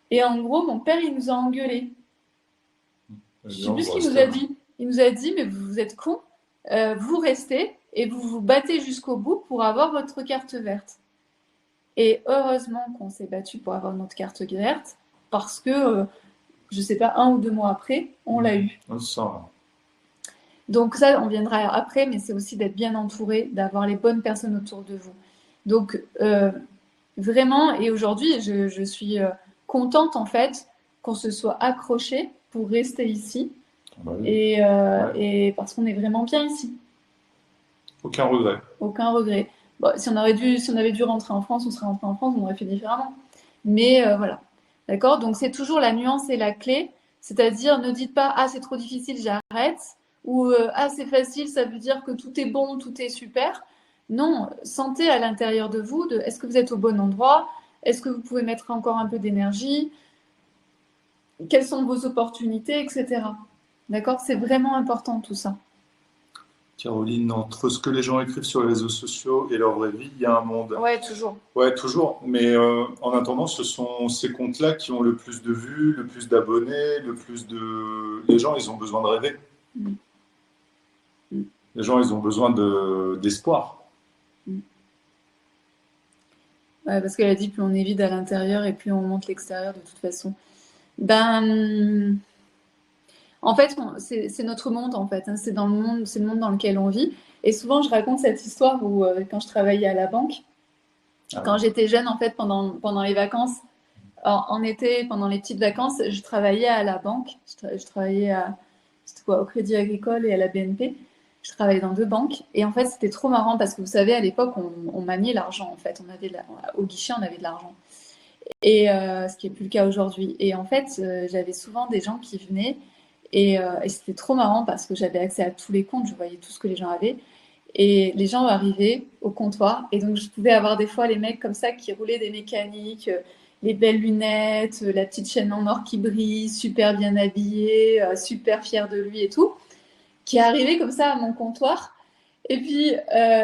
et en gros, mon père, il nous a engueulés. Je sais plus ce qu'il nous a dit. Il nous a dit, mais vous êtes cons, vous restez et vous vous battez jusqu'au bout pour avoir votre carte verte. Et heureusement qu'on s'est battu pour avoir notre carte verte parce que, je sais pas, 1 ou 2 mois après, on l'a eu. Donc ça, on viendra après, mais c'est aussi d'être bien entouré, d'avoir les bonnes personnes autour de vous. Donc vraiment, et aujourd'hui, je suis contente en fait qu'on se soit accroché pour rester ici. Et parce qu'on est vraiment bien ici. Aucun regret. Aucun regret. Bon, si on avait dû rentrer en France, on serait rentré en France, on aurait fait différemment. Mais voilà. D'accord? Donc c'est toujours la nuance et la clé. C'est-à-dire, ne dites pas, ah, c'est trop difficile, j'arrête. Ou, ah, c'est facile, ça veut dire que tout est bon, tout est super. Non, sentez à l'intérieur de vous, est-ce que vous êtes au bon endroit? Est-ce que vous pouvez mettre encore un peu d'énergie? Quelles sont vos opportunités, etc. D'accord? C'est vraiment important tout ça. Caroline, entre ce que les gens écrivent sur les réseaux sociaux et leur vraie vie, il y a un monde. Ouais, toujours. Ouais, toujours. Mais en attendant, ce sont ces comptes-là qui ont le plus de vues, le plus d'abonnés, le plus de... Les gens, ils ont besoin de rêver. Les gens, ils ont besoin d'espoir. Ouais, parce qu'elle a dit, plus on est vide à l'intérieur et plus on monte l'extérieur de toute façon. En fait, c'est notre monde, en fait. Hein. C'est le monde dans lequel on vit. Et souvent, je raconte cette histoire où, quand je travaillais à la banque, quand j'étais jeune, en fait, pendant les vacances, en été, pendant les petites vacances, je travaillais à la banque. Je travaillais au Crédit Agricole et à la BNP. Je travaillais dans 2 banques. Et en fait, c'était trop marrant parce que vous savez, à l'époque, on maniait l'argent, en fait. Au guichet, on avait de l'argent. Et ce qui n'est plus le cas aujourd'hui. Et en fait, j'avais souvent des gens qui venaient et c'était trop marrant parce que j'avais accès à tous les comptes, je voyais tout ce que les gens avaient. Et les gens arrivaient au comptoir et donc je pouvais avoir des fois les mecs comme ça qui roulaient des mécaniques, les belles lunettes, la petite chaîne en or qui brille, super bien habillé, super fier de lui et tout, qui arrivaient comme ça à mon comptoir. Et puis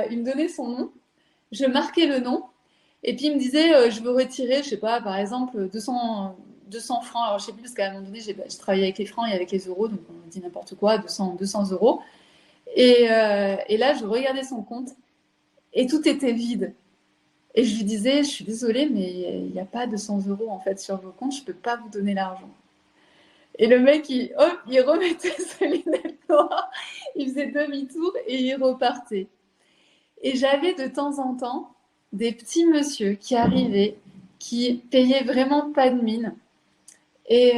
il me donnait son nom, je marquais le nom et puis il me disait je veux retirer, je sais pas, par exemple 200 francs. Alors je sais plus parce qu'à un moment donné, je travaillais avec les francs et avec les euros, donc on dit n'importe quoi, 200 euros. Et là, je regardais son compte et tout était vide. Et je lui disais, je suis désolée, mais il n'y a pas 200 euros en fait sur vos comptes, je ne peux pas vous donner l'argent. Et le mec, il remettait ses lunettes noires, il faisait demi-tour et il repartait. Et j'avais de temps en temps des petits messieurs qui arrivaient, qui payaient vraiment pas de mine. Et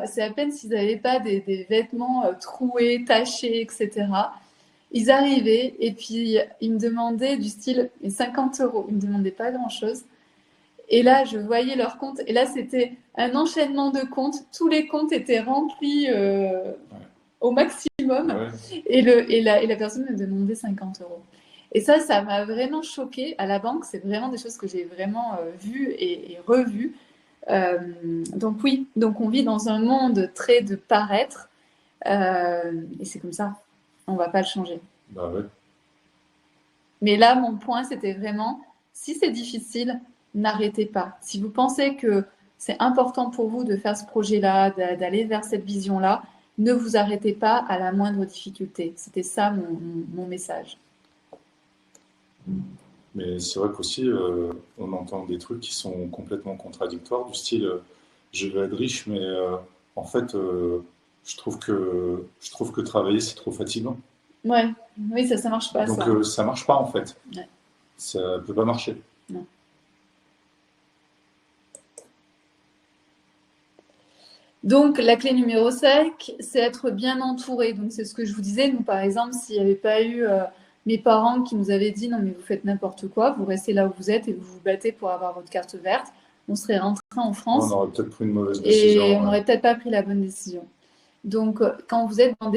c'est à peine s'ils n'avaient pas des vêtements troués, tachés, etc. Ils arrivaient et puis ils me demandaient du style 50 euros. Ils ne me demandaient pas grand-chose. Et là, je voyais leur compte. Et là, c'était un enchaînement de comptes. Tous les comptes étaient remplis au maximum. Ouais. Et la personne me demandait 50 euros. Et ça m'a vraiment choquée. À la banque, c'est vraiment des choses que j'ai vraiment vues et revues. Donc oui, donc on vit dans un monde très de paraître et c'est comme ça, on va pas le changer. Bah ouais. Mais là, mon point, c'était vraiment, si c'est difficile, n'arrêtez pas. Si vous pensez que c'est important pour vous de faire ce projet-là, d'aller vers cette vision-là, ne vous arrêtez pas à la moindre difficulté. C'était ça mon message. Mais c'est vrai qu'aussi, on entend des trucs qui sont complètement contradictoires, du style je veux être riche, mais en fait, je trouve que travailler, c'est trop fatigant. Ouais, oui, ça marche pas. Donc ça marche pas en fait. Ouais. Ça peut pas marcher. Non. Donc, la clé numéro 5, c'est être bien entouré. Donc, c'est ce que je vous disais. Nous, par exemple, s'il n'y avait pas eu mes parents qui nous avaient dit non, mais vous faites n'importe quoi, vous restez là où vous êtes et vous vous battez pour avoir votre carte verte, on serait rentré en France. On aurait peut-être pris une mauvaise décision. Et on n'aurait peut-être pas pris la bonne décision. Donc, quand vous êtes dans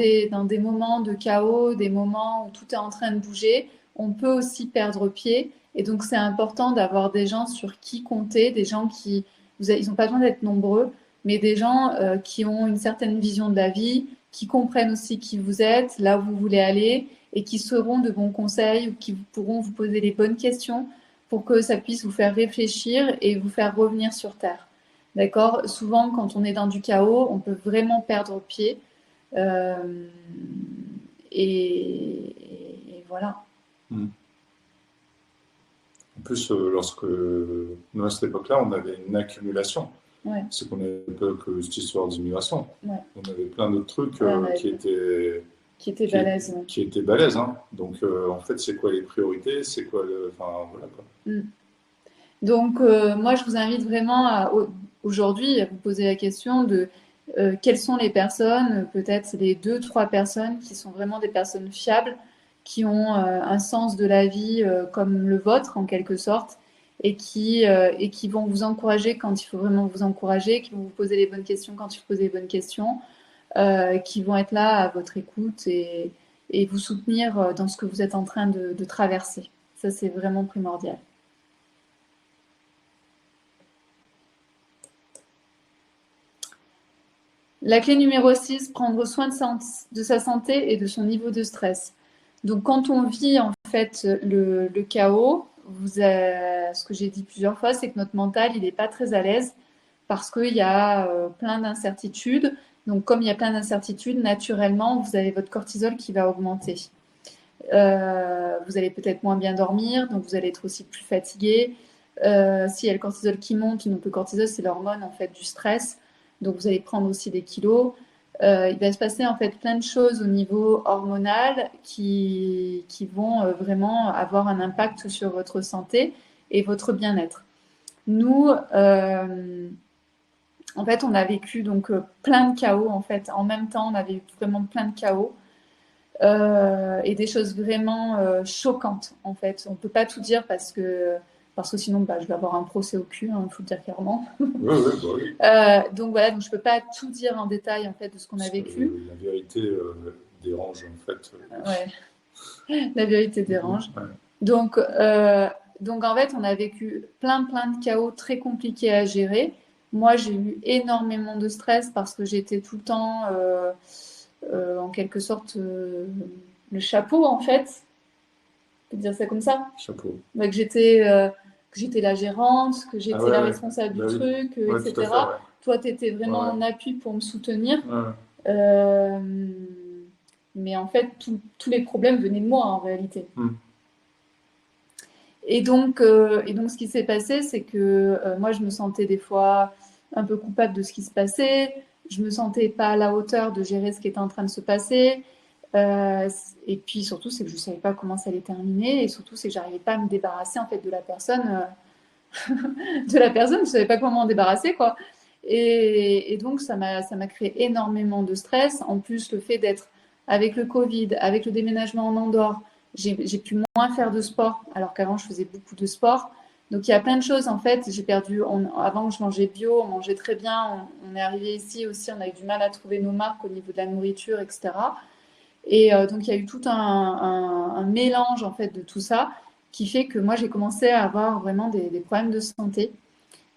des moments de chaos, des moments où tout est en train de bouger, on peut aussi perdre pied Et donc, c'est important d'avoir des gens sur qui compter, des gens qui, ils n'ont pas besoin d'être nombreux, mais des gens qui ont une certaine vision de la vie, qui comprennent aussi qui vous êtes, là où vous voulez aller, et qui seront de bons conseils ou qui pourront vous poser les bonnes questions pour que ça puisse vous faire réfléchir et vous faire revenir sur Terre. D'accord? Souvent, quand on est dans du chaos, on peut vraiment perdre pied. Euh, et voilà. Mm. En plus, lorsque nous, à cette époque-là, on avait une accumulation. Ouais. C'est qu'on n'avait pas que cette histoire d'immigration. Ouais. On avait plein d'autres trucs Ouais, qui étaient balèzes. Ouais. qui étaient balèzes. Hein. Donc, en fait, c'est quoi les priorités? C'est quoi le... Enfin, voilà quoi. Mm. Donc, moi, je vous invite vraiment aujourd'hui à vous poser la question de quelles sont les personnes, peut-être les 2, 3 personnes qui sont vraiment des personnes fiables, qui ont un sens de la vie comme le vôtre en quelque sorte, et qui vont vous encourager quand il faut vraiment vous encourager, qui vont vous poser les bonnes questions quand il faut poser les bonnes questions, qui vont être là à votre écoute et vous soutenir dans ce que vous êtes en train de traverser. Ça, c'est vraiment primordial. La clé numéro 6, prendre soin de sa santé et de son niveau de stress. Donc, quand on vit en fait le chaos, ce que j'ai dit plusieurs fois, c'est que notre mental, il n'est pas très à l'aise parce qu'il y a plein d'incertitudes. Donc, comme il y a plein d'incertitudes, naturellement, vous avez votre cortisol qui va augmenter. Vous allez peut-être moins bien dormir, donc vous allez être aussi plus fatigué. S'il y a le cortisol qui monte, donc le cortisol, c'est l'hormone en fait du stress. Donc vous allez prendre aussi des kilos. Il va se passer en fait plein de choses au niveau hormonal qui vont vraiment avoir un impact sur votre santé et votre bien-être. Nous, en fait, on a vécu donc plein de chaos en fait. En même temps, on a vécu vraiment plein de chaos. Et des choses vraiment choquantes en fait. On ne peut pas tout dire parce que sinon je vais avoir un procès au cul, il faut le dire clairement. Oui, bah oui. Donc voilà, donc je peux pas tout dire en détail en fait de ce qu'on a vécu. La vérité dérange en fait. Ouais, la vérité dérange. Ouais. Donc en fait, on a vécu plein de chaos très compliqués à gérer. Moi, j'ai eu énormément de stress parce que j'étais tout le temps en quelque sorte le chapeau en fait. On peut dire ça comme ça. Chapeau. Bah, que j'étais la gérante, que j'étais la responsable du truc, ouais, etc. Fait, ouais. Toi, tu étais vraiment en appui pour me soutenir. Mais en fait, tous les problèmes venaient de moi en réalité. Et donc, ce qui s'est passé, c'est que moi, je me sentais des fois un peu coupable de ce qui se passait. Je me sentais pas à la hauteur de gérer ce qui était en train de se passer. Et puis surtout, c'est que je ne savais pas comment ça allait terminer. Et surtout, c'est que j'arrivais pas à me débarrasser en fait de la personne. Je ne savais pas comment m'en débarrasser, quoi. Et donc, ça m'a créé énormément de stress. En plus, le fait d'être avec le Covid, avec le déménagement en Andorre, j'ai pu moins faire de sport, alors qu'avant, je faisais beaucoup de sport. Donc, il y a plein de choses, en fait. J'ai perdu, avant, je mangeais bio, on mangeait très bien. On est arrivé ici aussi, on a eu du mal à trouver nos marques au niveau de la nourriture, etc. Et donc, il y a eu tout un mélange, en fait, de tout ça qui fait que moi, j'ai commencé à avoir vraiment des problèmes de santé.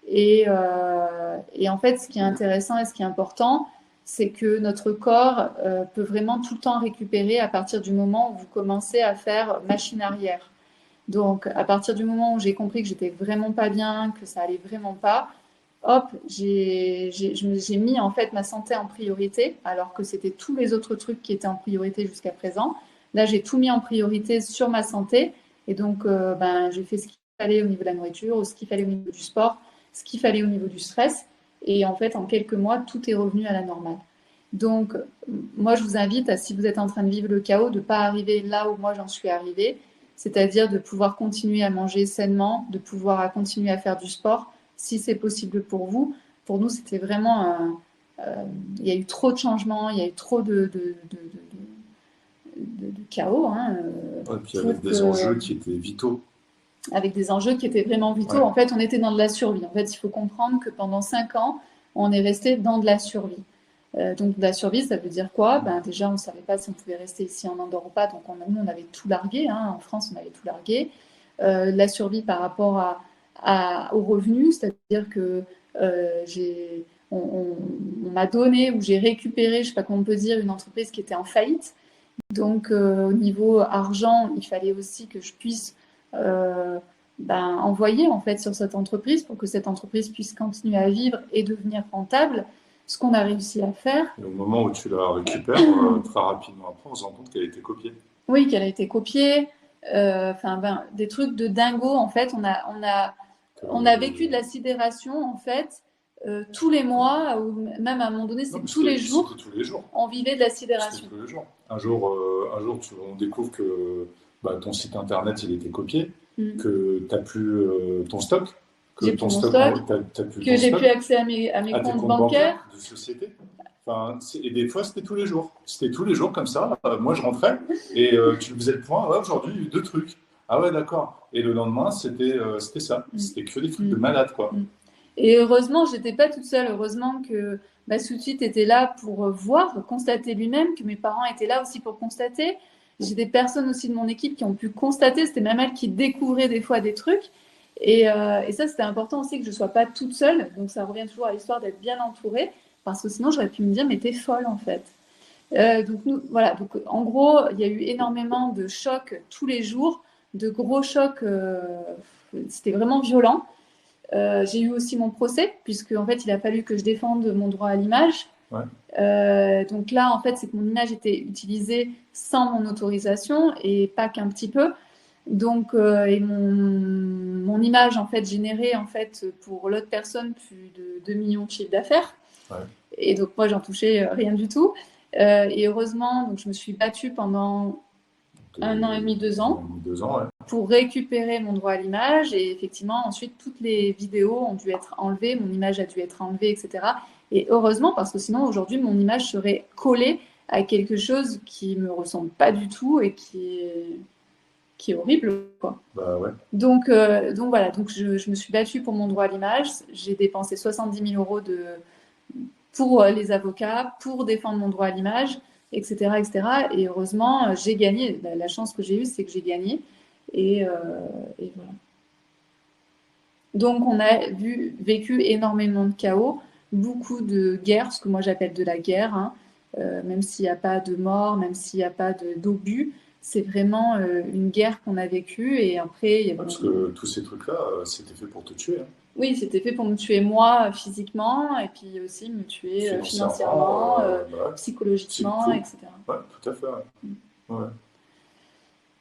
Et en fait, ce qui est intéressant et ce qui est important, c'est que notre corps peut vraiment tout le temps récupérer à partir du moment où vous commencez à faire machine arrière. Donc, à partir du moment où j'ai compris que j'étais vraiment pas bien, que ça allait vraiment pas, hop, j'ai mis en fait ma santé en priorité, alors que c'était tous les autres trucs qui étaient en priorité jusqu'à présent. Là, j'ai tout mis en priorité sur ma santé. Et donc, j'ai fait ce qu'il fallait au niveau de la nourriture, ce qu'il fallait au niveau du sport, ce qu'il fallait au niveau du stress. Et en fait, en quelques mois, tout est revenu à la normale. Donc, moi, je vous invite à, si vous êtes en train de vivre le chaos, de ne pas arriver là où moi j'en suis arrivée, c'est-à-dire de pouvoir continuer à manger sainement, de pouvoir continuer à faire du sport, si c'est possible pour vous. Pour nous, c'était vraiment il y a eu trop de changements, il y a eu trop de chaos. Hein, et puis avec des enjeux qui étaient vitaux. Avec des enjeux qui étaient vraiment vitaux. Ouais. En fait, on était dans de la survie. En fait, il faut comprendre que pendant 5 ans, on est resté dans de la survie. Donc, de la survie, ça veut dire quoi? Déjà, on ne savait pas si on pouvait rester ici en Andorre ou pas. Donc, nous, on avait tout largué. Hein. En France, on avait tout largué. la survie par rapport aux revenus, c'est-à-dire que on m'a donné ou j'ai récupéré, je ne sais pas comment on peut dire, une entreprise qui était en faillite. Donc, au niveau argent, il fallait aussi que je puisse envoyer en fait sur cette entreprise pour que cette entreprise puisse continuer à vivre et devenir rentable. Ce qu'on a réussi à faire. Et au moment où tu la récupères, très rapidement après, on se rend compte qu'elle a été copiée. Oui, qu'elle a été copiée. Des trucs de dingo en fait. On a vécu de la sidération en fait. Tous les mois, ou même à un moment donné, c'était tous les jours. Tous les jours. On vivait de la sidération. Tous les jours. Un jour, on découvre que ton site internet il était copié, que tu n'as plus ton stock, que j'ai ton plus stock, que j'ai plus accès à mes comptes bancaires de société. Enfin, et des fois, c'était tous les jours. C'était tous les jours comme ça. Moi, je rentrais et tu faisais le point. Ouais, aujourd'hui, il y a eu 2 trucs. Ah ouais, d'accord. Et le lendemain, c'était ça. C'était que des trucs de malade, quoi. Et heureusement, je n'étais pas toute seule. Heureusement que Massoudit était là pour voir, constater lui-même, que mes parents étaient là aussi pour constater. J'ai des personnes aussi de mon équipe qui ont pu constater. C'était même elles qui découvraient des fois des trucs. Et ça, c'était important aussi que je ne sois pas toute seule. Donc, ça revient toujours à l'histoire d'être bien entourée. Parce que sinon, j'aurais pu me dire, mais t'es folle, en fait. Voilà. Donc, en gros, il y a eu énormément de chocs tous les jours, de gros chocs. C'était vraiment violent. J'ai eu aussi mon procès, puisque en fait, il a fallu que je défende mon droit à l'image. Ouais. Donc là, en fait, c'est que mon image était utilisée sans mon autorisation et pas qu'un petit peu. Donc, et mon image, en fait, générait, en fait, pour l'autre personne, plus de 2 millions de chiffres d'affaires. Ouais. Et donc, moi, j'en touchais rien du tout. Et heureusement, donc, je me suis battue pendant 1 an et demi, 2 ans, ouais. pour récupérer mon droit à l'image. Et effectivement, ensuite, toutes les vidéos ont dû être enlevées, mon image a dû être enlevée, etc. Et heureusement, parce que sinon, aujourd'hui, mon image serait collée à quelque chose qui ne me ressemble pas du tout et qui est horrible, quoi. Bah ouais. Donc voilà, donc je me suis battue pour mon droit à l'image. J'ai dépensé 70 000 euros pour les avocats, pour défendre mon droit à l'image, etc., etc. Et heureusement, j'ai gagné. La chance que j'ai eue, c'est que j'ai gagné. Et voilà. Donc, on a vécu énormément de chaos, beaucoup de guerres, ce que moi j'appelle de la guerre, hein. Même s'il n'y a pas de mort, même s'il n'y a pas d'obus, c'est vraiment une guerre qu'on a vécue. Et après, parce que tous ces trucs-là, c'était fait pour te tuer. Hein. Oui, c'était fait pour me tuer moi physiquement et puis aussi me tuer financièrement, psychologiquement, etc. Ouais, tout à fait. Ouais.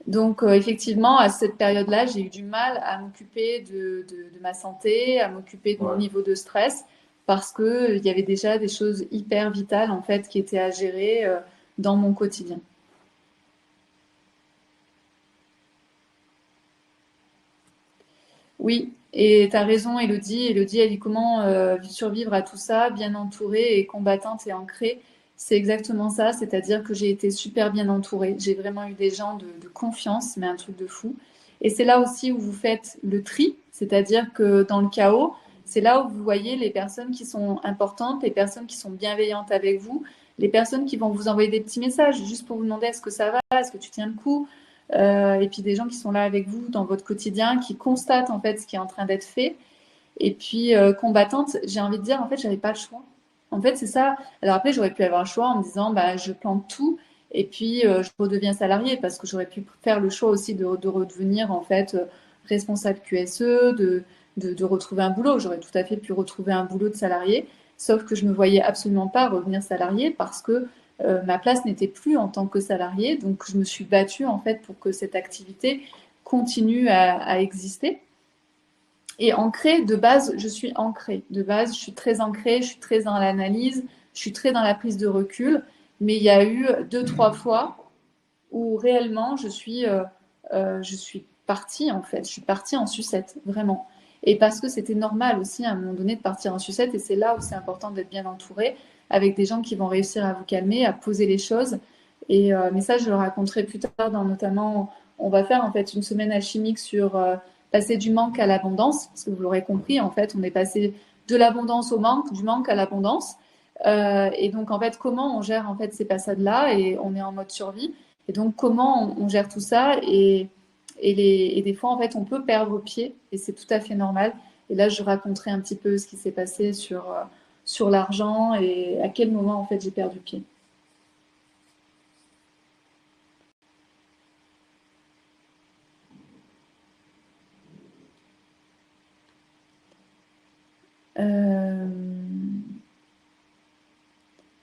Donc, effectivement, à cette période-là, j'ai eu du mal à m'occuper de ma santé, à m'occuper de mon niveau de stress, parce qu'il y avait déjà des choses hyper vitales, en fait, qui étaient à gérer dans mon quotidien. Oui, et tu as raison, Elodie. Elodie, elle dit comment survivre à tout ça, bien entourée et combattante et ancrée. C'est exactement ça, c'est-à-dire que j'ai été super bien entourée. J'ai vraiment eu des gens de confiance, mais un truc de fou. Et c'est là aussi où vous faites le tri, c'est-à-dire que dans le chaos, c'est là où vous voyez les personnes qui sont importantes, les personnes qui sont bienveillantes avec vous, les personnes qui vont vous envoyer des petits messages juste pour vous demander est-ce que ça va, est-ce que tu tiens le coup, et puis des gens qui sont là avec vous dans votre quotidien, qui constatent en fait ce qui est en train d'être fait. Et puis combattante, j'ai envie de dire en fait j'avais pas le choix. En fait c'est ça. Alors après j'aurais pu avoir le choix en me disant bah je plante tout et puis je redeviens salarié parce que j'aurais pu faire le choix aussi de redevenir en fait responsable QSE, de retrouver un boulot. J'aurais tout à fait pu retrouver un boulot de salarié, sauf que je me voyais absolument pas revenir salarié parce que ma place n'était plus en tant que salarié, donc je me suis battue en fait pour que cette activité continue à exister. Et ancrée, de base, je suis ancrée. De base, je suis très ancrée, je suis très dans l'analyse, je suis très dans la prise de recul. Mais il y a eu 2-3 fois où réellement je suis partie en fait. Je suis partie en sucette, vraiment. Et parce que c'était normal aussi à un moment donné de partir en sucette. Et c'est là où c'est important d'être bien entouré, avec des gens qui vont réussir à vous calmer, à poser les choses. Mais ça, je le raconterai plus tard. Notamment, on va faire en fait une semaine alchimique sur passer du manque à l'abondance, parce que vous l'aurez compris, en fait, on est passé de l'abondance au manque, du manque à l'abondance. Et donc, en fait, comment on gère en fait ces passades-là et on est en mode survie. Et donc, comment on gère tout ça et Et des fois, en fait, on peut perdre pied et c'est tout à fait normal. Et là, je raconterai un petit peu ce qui s'est passé sur l'argent et à quel moment, en fait, j'ai perdu pied.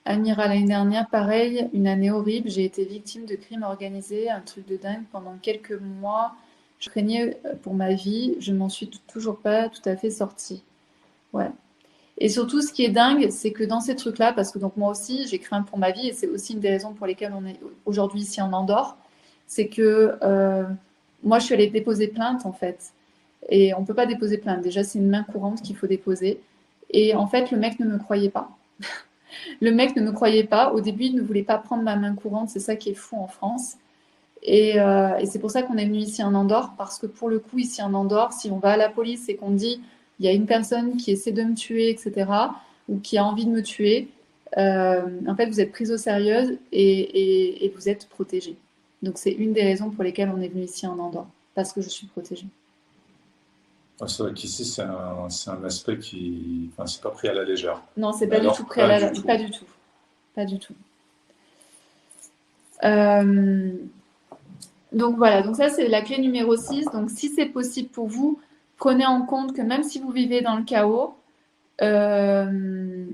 Amira, l'année dernière, pareil, une année horrible. J'ai été victime de crimes organisés, un truc de dingue. Pendant quelques mois, je craignais pour ma vie. Je m'en suis toujours pas tout à fait sortie. Ouais. Et surtout, ce qui est dingue, c'est que dans ces trucs-là, parce que donc moi aussi, j'ai craint pour ma vie, et c'est aussi une des raisons pour lesquelles on est aujourd'hui ici en Andorre, c'est que moi, je suis allée déposer plainte, en fait. Et on ne peut pas déposer plainte. Déjà, c'est une main courante qu'il faut déposer. Et en fait, le mec ne me croyait pas. Le mec ne me croyait pas. Au début, il ne voulait pas prendre ma main courante. C'est ça qui est fou en France. Et c'est pour ça qu'on est venu ici en Andorre, parce que pour le coup, ici en Andorre, si on va à la police et qu'on dit il y a une personne qui essaie de me tuer, etc., ou qui a envie de me tuer, en fait, vous êtes prise au sérieux et vous êtes protégée. Donc, c'est une des raisons pour lesquelles on est venu ici en Andorre, parce que je suis protégée. C'est vrai qu'ici, c'est un aspect qui, enfin, c'est pas pris à la légère. Non, c'est Mais pas du alors, tout prêt pas du tout. pas du tout. Pas du tout. Euh, Donc voilà, donc ça c'est la clé numéro 6. Donc si c'est possible pour vous, prenez en compte que même si vous vivez dans le chaos, euh,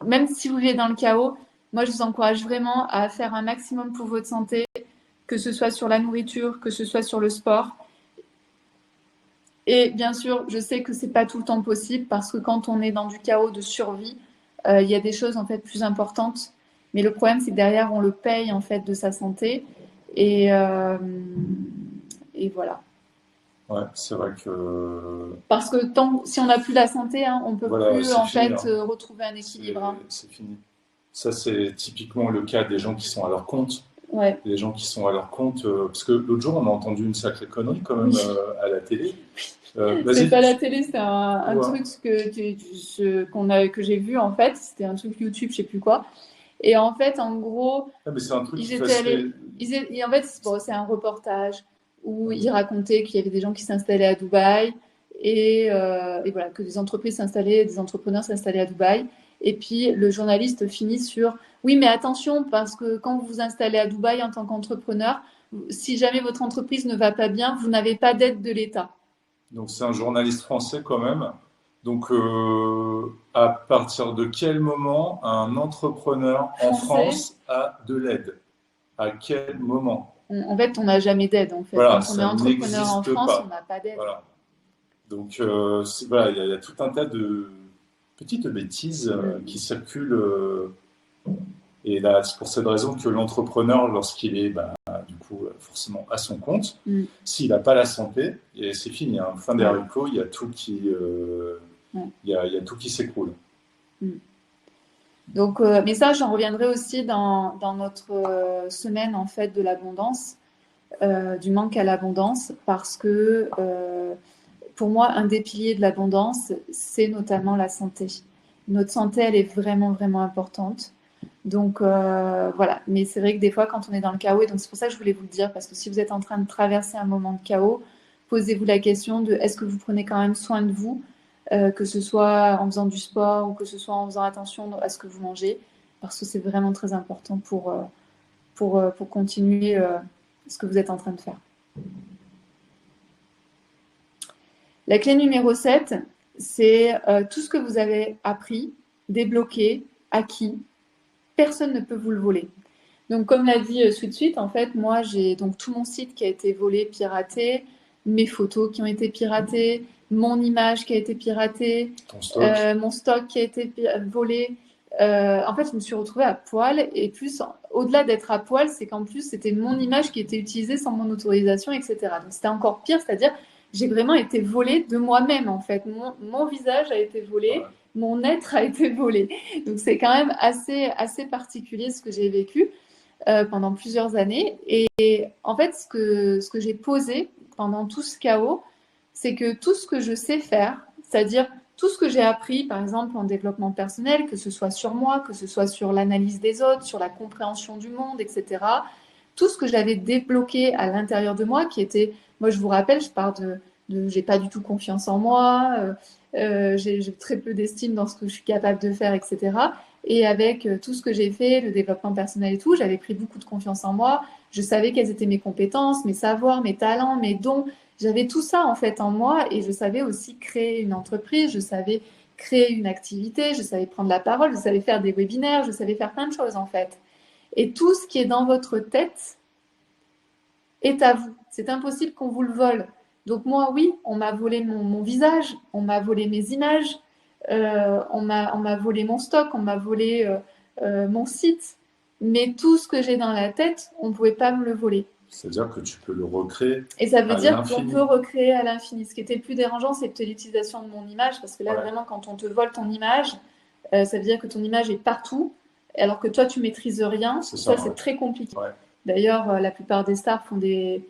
même si vous vivez dans le chaos, moi je vous encourage vraiment à faire un maximum pour votre santé, que ce soit sur la nourriture, que ce soit sur le sport. Et bien sûr, je sais que c'est pas tout le temps possible parce que quand on est dans du chaos de survie, il y a des choses en fait plus importantes. Mais le problème c'est que derrière on le paye en fait de sa santé et, euh, et voilà. Ouais, c'est vrai que Parce que si on n'a plus la santé, hein, on peut voilà, plus c'est en fini, fait hein. retrouver un équilibre. Hein. C'est fini. Ça, c'est typiquement le cas des gens qui sont à leur compte. Ouais. Les gens qui sont à leur compte, parce que l'autre jour, on a entendu une sacrée connerie quand même Oui. À la télé. C'est Vas-y. pas la télé, c'est un Ouais. truc que j'ai vu en fait. C'était un truc YouTube, je sais plus quoi. Et en fait, en gros, Ah, mais c'est un truc ils qui étaient fait. allés. Et en fait, bon, c'est un reportage où ils racontaient qu'il y avait des gens qui s'installaient à Dubaï et voilà, que des entreprises s'installaient, des entrepreneurs s'installaient à Dubaï. Et puis le journaliste finit sur oui, mais attention, parce que quand vous vous installez à Dubaï en tant qu'entrepreneur, si jamais votre entreprise ne va pas bien, vous n'avez pas d'aide de l'État. Donc, c'est un journaliste français quand même. Donc, à partir de quel moment un entrepreneur en Français, France a de l'aide? À quel moment? en fait, on n'a jamais d'aide. En fait, Voilà, quand on est ça entrepreneur en n'existe France, on pas. n'a pas d'aide. Voilà. Donc, voilà, il y a tout un tas de petites bêtises qui circulent. Et là, c'est pour cette raison que l'entrepreneur, lorsqu'il est du coup forcément à son compte, s'il n'a pas la santé, et c'est fini, hein, fin des haricots, il y a tout il y a tout qui s'écroule. Donc, mais ça, j'en reviendrai aussi dans notre semaine en fait de l'abondance, du manque à l'abondance, parce que pour moi, un des piliers de l'abondance, c'est notamment la santé. Notre santé, elle est vraiment, vraiment importante. Donc voilà, mais c'est vrai que des fois, quand on est dans le chaos, et donc c'est pour ça que je voulais vous le dire, parce que si vous êtes en train de traverser un moment de chaos, posez-vous la question de est-ce que vous prenez quand même soin de vous, que ce soit en faisant du sport ou que ce soit en faisant attention à ce que vous mangez, parce que c'est vraiment très important pour continuer ce que vous êtes en train de faire. La clé numéro 7, c'est tout ce que vous avez appris, débloqué, acquis. Personne ne peut vous le voler. Donc, comme l'a dit Sweet, en fait, moi, j'ai donc tout mon site qui a été volé, piraté, mes photos qui ont été piratées, mon image qui a été piratée, mon stock qui a été volé. En fait, je me suis retrouvée à poil et plus, au-delà d'être à poil, c'est qu'en plus, c'était mon image qui était utilisée sans mon autorisation, etc. Donc, c'était encore pire, c'est-à-dire j'ai vraiment été volée de moi-même, en fait. Mon visage a été volé, mon être a été volé. Donc, c'est quand même assez particulier ce que j'ai vécu pendant plusieurs années. Et en fait, ce que j'ai posé pendant tout ce chaos, c'est que tout ce que je sais faire, c'est-à-dire tout ce que j'ai appris, par exemple en développement personnel, que ce soit sur moi, que ce soit sur l'analyse des autres, sur la compréhension du monde, etc., tout ce que j'avais débloqué à l'intérieur de moi, qui était, moi je vous rappelle, je pars j'ai pas du tout confiance en moi, j'ai très peu d'estime dans ce que je suis capable de faire, etc. Et avec tout ce que j'ai fait, le développement personnel et tout, j'avais pris beaucoup de confiance en moi. Je savais quelles étaient mes compétences, mes savoirs, mes talents, mes dons. J'avais tout ça en fait en moi et je savais aussi créer une entreprise, je savais créer une activité, je savais prendre la parole, je savais faire des webinaires, je savais faire plein de choses en fait. Et tout ce qui est dans votre tête est à vous. C'est impossible qu'on vous le vole. Donc moi, oui, on m'a volé mon visage, on m'a volé mes images, on m'a volé mon stock, on m'a volé mon site. Mais tout ce que j'ai dans la tête, on ne pouvait pas me le voler. C'est-à-dire que tu peux le recréer Et ça veut à dire qu'on l'infini. peut recréer à l'infini. Ce qui était le plus dérangeant, c'était l'utilisation de mon image, parce que là, Ouais. vraiment, quand on te vole ton image, ça veut dire que ton image est partout, alors que toi, tu maîtrises rien. C'est Ça, ça, c'est ouais. très compliqué. Ouais. D'ailleurs, la plupart des stars font des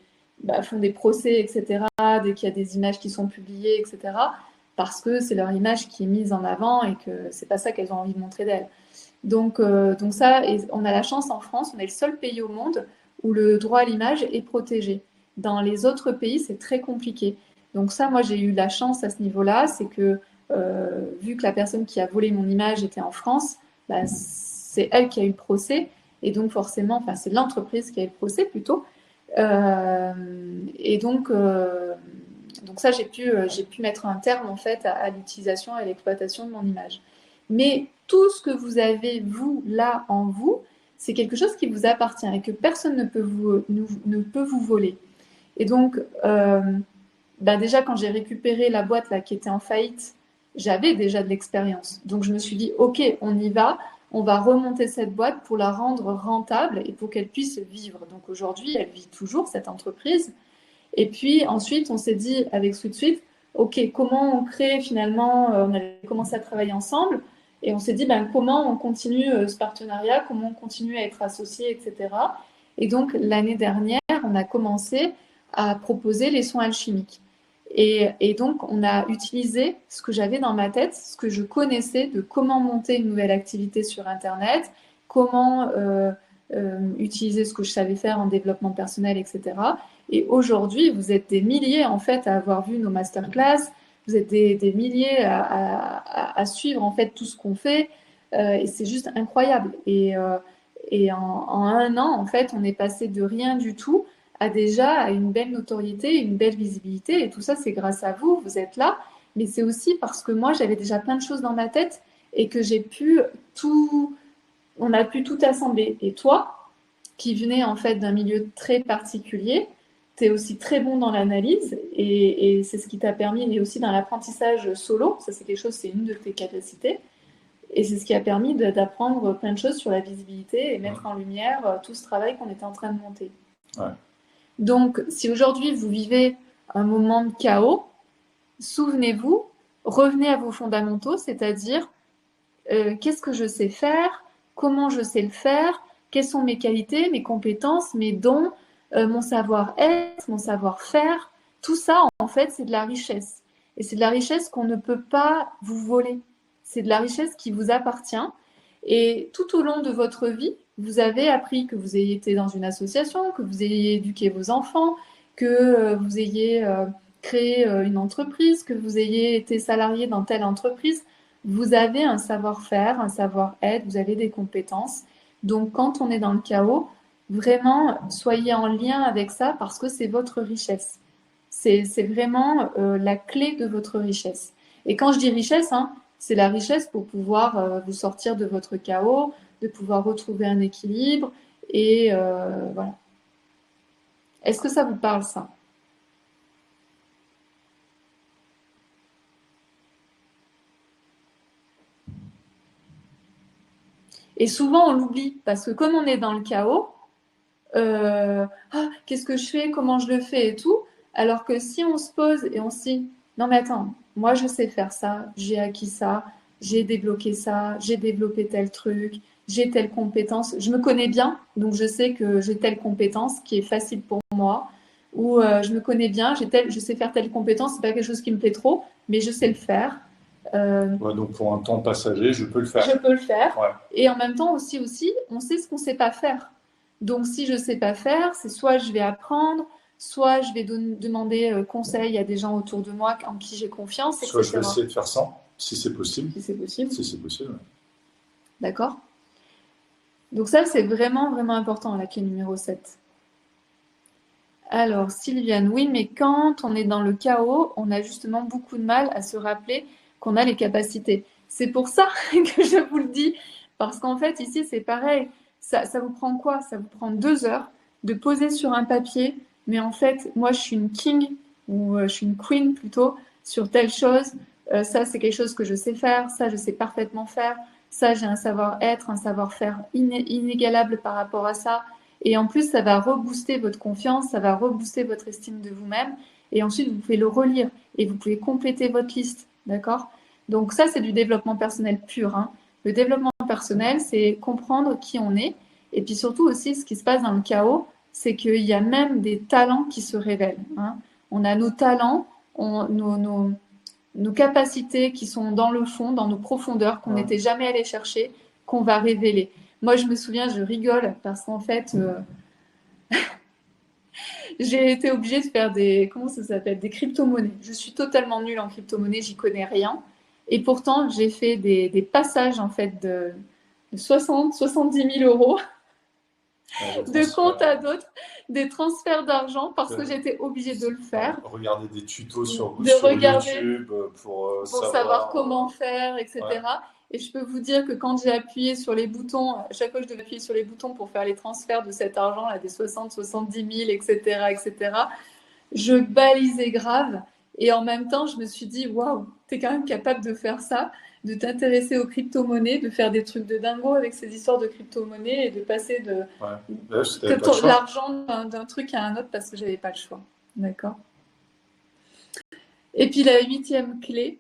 procès, etc., dès qu'il y a des images qui sont publiées, etc., parce que c'est leur image qui est mise en avant et que c'est pas ça qu'elles ont envie de montrer d'elles. Donc ça, et on a la chance en France, on est le seul pays au monde où le droit à l'image est protégé. Dans les autres pays, c'est très compliqué. Donc ça, moi, j'ai eu la chance à ce niveau-là, c'est que vu que la personne qui a volé mon image était en France, bah, c'est elle qui a eu le procès, et donc forcément, enfin, c'est l'entreprise qui a eu le procès plutôt. Et donc ça, j'ai pu mettre un terme en fait à l'utilisation et à l'exploitation de mon image. Mais tout ce que vous avez, vous, là, en vous, c'est quelque chose qui vous appartient et que personne ne peut vous voler. Et donc, déjà, quand j'ai récupéré la boîte là, qui était en faillite, j'avais déjà de l'expérience. Donc, je me suis dit, OK, on y va. On va remonter cette boîte pour la rendre rentable et pour qu'elle puisse vivre. Donc, aujourd'hui, elle vit toujours, cette entreprise. Et puis, ensuite, on s'est dit, avec SweetSuite, OK, comment on crée finalement, on avait commencé à travailler ensemble. Et on s'est dit, comment on continue ce partenariat, comment on continue à être associés, etc. Et donc, l'année dernière, on a commencé à proposer les soins alchimiques. Et donc, on a utilisé ce que j'avais dans ma tête, ce que je connaissais de comment monter une nouvelle activité sur Internet, comment utiliser ce que je savais faire en développement personnel, etc. Et aujourd'hui, vous êtes des milliers en fait à avoir vu nos masterclass, vous êtes des milliers à suivre en fait tout ce qu'on fait, et c'est juste incroyable. Et en un an, en fait, on est passé de rien du tout à déjà une belle notoriété, une belle visibilité. Et tout ça, c'est grâce à vous, vous êtes là. Mais c'est aussi parce que moi, j'avais déjà plein de choses dans ma tête et que on a pu tout assembler. Et toi, qui venais en fait d'un milieu très particulier, tu es aussi très bon dans l'analyse et c'est ce qui t'a permis, et aussi dans l'apprentissage solo, ça c'est quelque chose, c'est une de tes capacités. Et c'est ce qui a permis d'apprendre plein de choses sur la visibilité et mettre en lumière tout ce travail qu'on était en train de monter. Ouais. Donc, si aujourd'hui vous vivez un moment de chaos, souvenez-vous, revenez à vos fondamentaux, c'est-à-dire qu'est-ce que je sais faire, comment je sais le faire, quelles sont mes qualités, mes compétences, mes dons, mon savoir-être, mon savoir-faire. Tout ça, en fait, c'est de la richesse. Et c'est de la richesse qu'on ne peut pas vous voler. C'est de la richesse qui vous appartient. Et tout au long de votre vie, vous avez appris que vous ayez été dans une association, que vous ayez éduqué vos enfants, que vous ayez créé une entreprise, que vous ayez été salarié dans telle entreprise. Vous avez un savoir-faire, un savoir-être, vous avez des compétences. Donc, quand on est dans le chaos, vraiment, soyez en lien avec ça parce que c'est votre richesse. C'est vraiment la clé de votre richesse. Et quand je dis richesse, c'est la richesse pour pouvoir vous sortir de votre chaos, de pouvoir retrouver un équilibre. Et voilà. Est-ce que ça vous parle, ça? Et souvent, on l'oublie parce que comme on est dans le chaos, qu'est-ce que je fais, comment je le fais et tout. Alors que si on se pose et on se dit, non mais attends, moi je sais faire ça, j'ai acquis ça, j'ai débloqué ça, j'ai développé tel truc, j'ai telle compétence, je me connais bien, donc je sais que j'ai telle compétence qui est facile pour moi, ou je me connais bien, je sais faire telle compétence, c'est pas quelque chose qui me plaît trop, mais je sais le faire. Ouais, donc pour un temps passager, je peux le faire. Je peux le faire. Ouais. Et en même temps aussi, on sait ce qu'on sait pas faire. Donc, si je ne sais pas faire, c'est soit je vais apprendre, soit je vais demander conseil à des gens autour de moi en qui j'ai confiance, Soit je vais etc. essayer de faire ça, si c'est possible. Si c'est possible. Si c'est possible. D'accord? Donc ça, c'est vraiment, vraiment important, la clé numéro 7. Alors, Sylviane, oui, mais quand on est dans le chaos, on a justement beaucoup de mal à se rappeler qu'on a les capacités. C'est pour ça que je vous le dis, parce qu'en fait, ici, c'est pareil. Ça vous prend quoi? Ça vous prend 2 heures de poser sur un papier, mais en fait, moi, je suis une king, ou je suis une queen plutôt, sur telle chose. Ça, c'est quelque chose que je sais faire, ça, je sais parfaitement faire. Ça, j'ai un savoir-être, un savoir-faire inégalable par rapport à ça. Et en plus, ça va rebooster votre confiance, ça va rebooster votre estime de vous-même. Et ensuite, vous pouvez le relire et vous pouvez compléter votre liste. D'accord? Donc ça, c'est du développement personnel pur, hein. Le développement personnel, c'est comprendre qui on est. Et puis surtout aussi, ce qui se passe dans le chaos, c'est qu'il y a même des talents qui se révèlent, hein. On a nos talents, nos capacités qui sont dans le fond, dans nos profondeurs, qu'on n'était jamais allé chercher, qu'on va révéler. Moi, je me souviens, je rigole parce qu'en fait, j'ai été obligée de faire comment ça s'appelle, des crypto-monnaies. Je suis totalement nulle en crypto-monnaies, j'y connais rien. Et pourtant, j'ai fait des passages en fait de 60, 70 000 euros de compte à d'autres, des transferts d'argent parce que j'étais obligée de le faire. Regarder des tutos sur regarder, YouTube pour savoir comment faire, etc. Ouais. Et je peux vous dire que quand j'ai appuyé sur les boutons, à chaque fois que je devais appuyer sur les boutons pour faire les transferts de cet argent, là, des 60, 70 000, etc., etc., je balisais grave. Et en même temps, je me suis dit, waouh, t'es quand même capable de faire ça, de t'intéresser aux crypto-monnaies, de faire des trucs de dingo avec ces histoires de crypto-monnaies et de passer de l'argent d'un truc à un autre parce que j'avais pas le choix. D'accord? Et puis la 8e clé,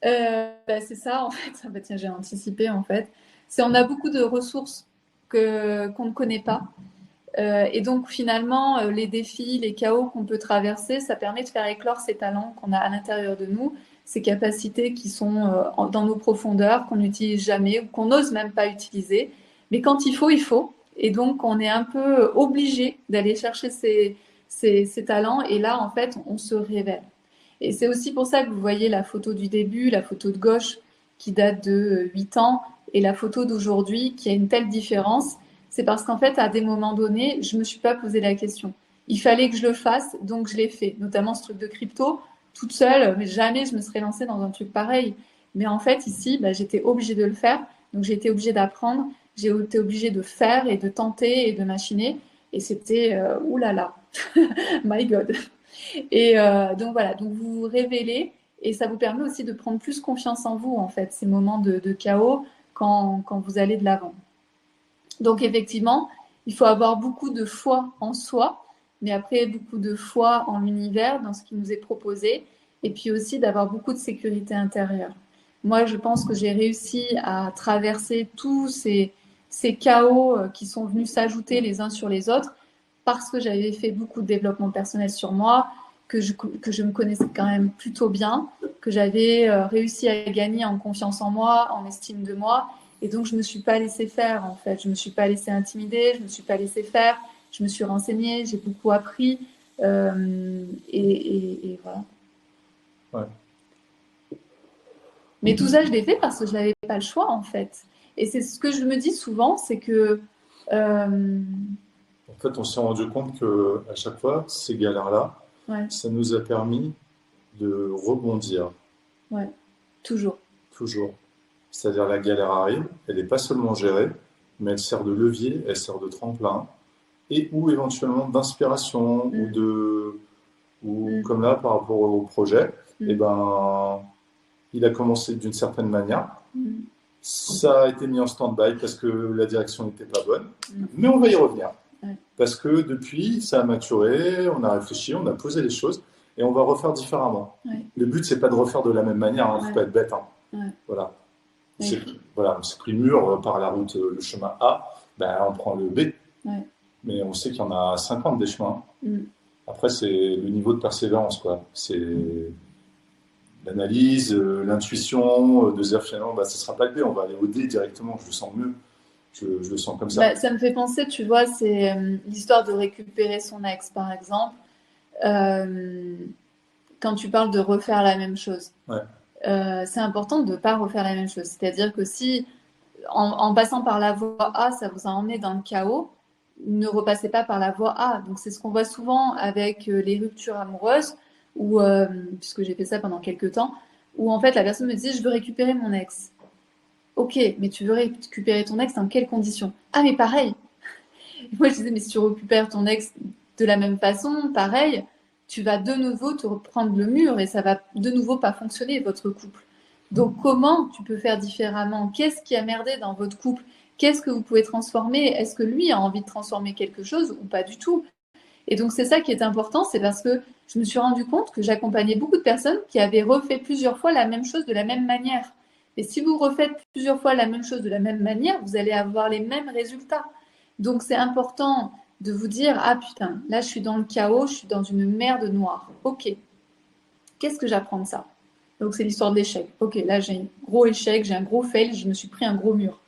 c'est ça en fait. Bah, tiens, j'ai anticipé en fait. C'est on a beaucoup de ressources qu'on ne connaît pas. Et donc finalement, les défis, les chaos qu'on peut traverser, ça permet de faire éclore ces talents qu'on a à l'intérieur de nous, ces capacités qui sont dans nos profondeurs, qu'on n'utilise jamais ou qu'on n'ose même pas utiliser. Mais quand il faut, il faut. Et donc on est un peu obligé d'aller chercher ces talents. Et là, en fait, on se révèle. Et c'est aussi pour ça que vous voyez la photo du début, la photo de gauche qui date de 8 ans, et la photo d'aujourd'hui qui a une telle différence. C'est parce qu'en fait, à des moments donnés, je ne me suis pas posé la question. Il fallait que je le fasse, donc je l'ai fait. Notamment ce truc de crypto, toute seule, mais jamais je me serais lancée dans un truc pareil. Mais en fait, ici, j'étais obligée de le faire. Donc j'ai été obligée d'apprendre, j'ai été obligée de faire et de tenter et de machiner. Et c'était, oulala, my God. Et donc voilà, donc vous vous révélez et ça vous permet aussi de prendre plus confiance en vous, en fait, ces moments de chaos quand vous allez de l'avant. Donc effectivement, il faut avoir beaucoup de foi en soi, mais après beaucoup de foi en l'univers, dans ce qui nous est proposé, et puis aussi d'avoir beaucoup de sécurité intérieure. Moi, je pense que j'ai réussi à traverser tous ces chaos qui sont venus s'ajouter les uns sur les autres parce que j'avais fait beaucoup de développement personnel sur moi, que je me connaissais quand même plutôt bien, que j'avais réussi à gagner en confiance en moi, en estime de moi. Et donc, je ne me suis pas laissée faire, en fait. Je ne me suis pas laissée intimider, je ne me suis pas laissée faire. Je me suis renseignée, j'ai beaucoup appris. Et voilà. Ouais. Mais tout ça, je l'ai fait parce que je n'avais pas le choix, en fait. Et c'est ce que je me dis souvent, c'est que... En fait, on s'est rendu compte qu'à chaque fois, ces galères-là, ça nous a permis de rebondir. Ouais, toujours. Toujours. C'est-à-dire la galère arrive, elle n'est pas seulement gérée, mais elle sert de levier, elle sert de tremplin, et ou éventuellement d'inspiration, ou comme là par rapport au projet, il a commencé d'une certaine manière. Ça a été mis en stand-by parce que la direction n'était pas bonne, mais on va y revenir. Parce que depuis, ça a maturé, on a réfléchi, on a posé les choses, et on va refaire différemment. Le but, c'est pas de refaire de la même manière, il ne faut pas être bête. Voilà. On s'est pris le mur par la route, le chemin A, on prend le B. Mais on sait qu'il y en a 50 des chemins. Après, c'est le niveau de persévérance, quoi. C'est l'analyse, l'intuition, de dire finalement, ce ne sera pas le B, on va aller au D directement, je le sens mieux. Je le sens comme ça. Bah, ça me fait penser, tu vois, c'est l'histoire de récupérer son ex, par exemple. Euh, Quand tu parles de refaire la même chose, Ouais. c'est important de ne pas refaire la même chose. C'est-à-dire que si, en passant par la voie A, ça vous a emmené dans le chaos, ne repassez pas par la voie A. Donc, c'est ce qu'on voit souvent avec les ruptures amoureuses, ou puisque j'ai fait ça pendant quelques temps, où en fait la personne me dit, je veux récupérer mon ex. Ok, mais tu veux récupérer ton ex dans quelles conditions? Ah, mais pareil. Et moi, je disais, mais si tu récupères ton ex de la même façon, pareil, tu vas de nouveau te reprendre le mur et ça va de nouveau pas fonctionner, votre couple. Donc, comment tu peux faire différemment? Qu'est-ce qui a merdé dans votre couple? Qu'est-ce que vous pouvez transformer? Est-ce que lui a envie de transformer quelque chose ou pas du tout? Et donc, c'est ça qui est important, c'est parce que je me suis rendu compte que j'accompagnais beaucoup de personnes qui avaient refait plusieurs fois la même chose de la même manière. Et si vous refaites plusieurs fois la même chose de la même manière, vous allez avoir les mêmes résultats. Donc, c'est important de vous dire, ah putain, là, je suis dans le chaos, je suis dans une merde noire. Ok, qu'est-ce que j'apprends de ça? Donc, c'est l'histoire de l'échec. Ok, là, j'ai un gros échec, j'ai un gros fail, je me suis pris un gros mur.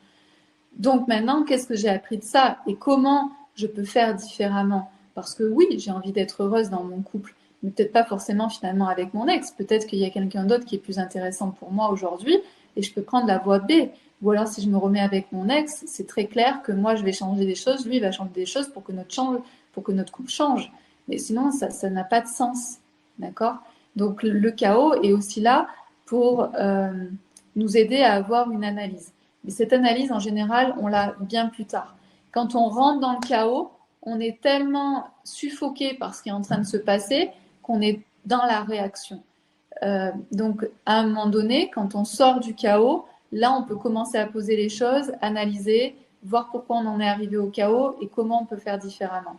Donc maintenant, qu'est-ce que j'ai appris de ça et comment je peux faire différemment? Parce que oui, j'ai envie d'être heureuse dans mon couple, mais peut-être pas forcément finalement avec mon ex. Peut-être qu'il y a quelqu'un d'autre qui est plus intéressant pour moi aujourd'hui et je peux prendre la voie B. Ou alors si je me remets avec mon ex, c'est très clair que moi je vais changer des choses, lui il va changer des choses pour que notre couple change. Mais sinon, ça n'a pas de sens. D'accord? Donc le chaos est aussi là pour nous aider à avoir une analyse. Mais cette analyse, en général, on l'a bien plus tard. Quand on rentre dans le chaos, on est tellement suffoqué par ce qui est en train de se passer qu'on est dans la réaction. Donc, à un moment donné, quand on sort du chaos, là, on peut commencer à poser les choses, analyser, voir pourquoi on en est arrivé au chaos et comment on peut faire différemment.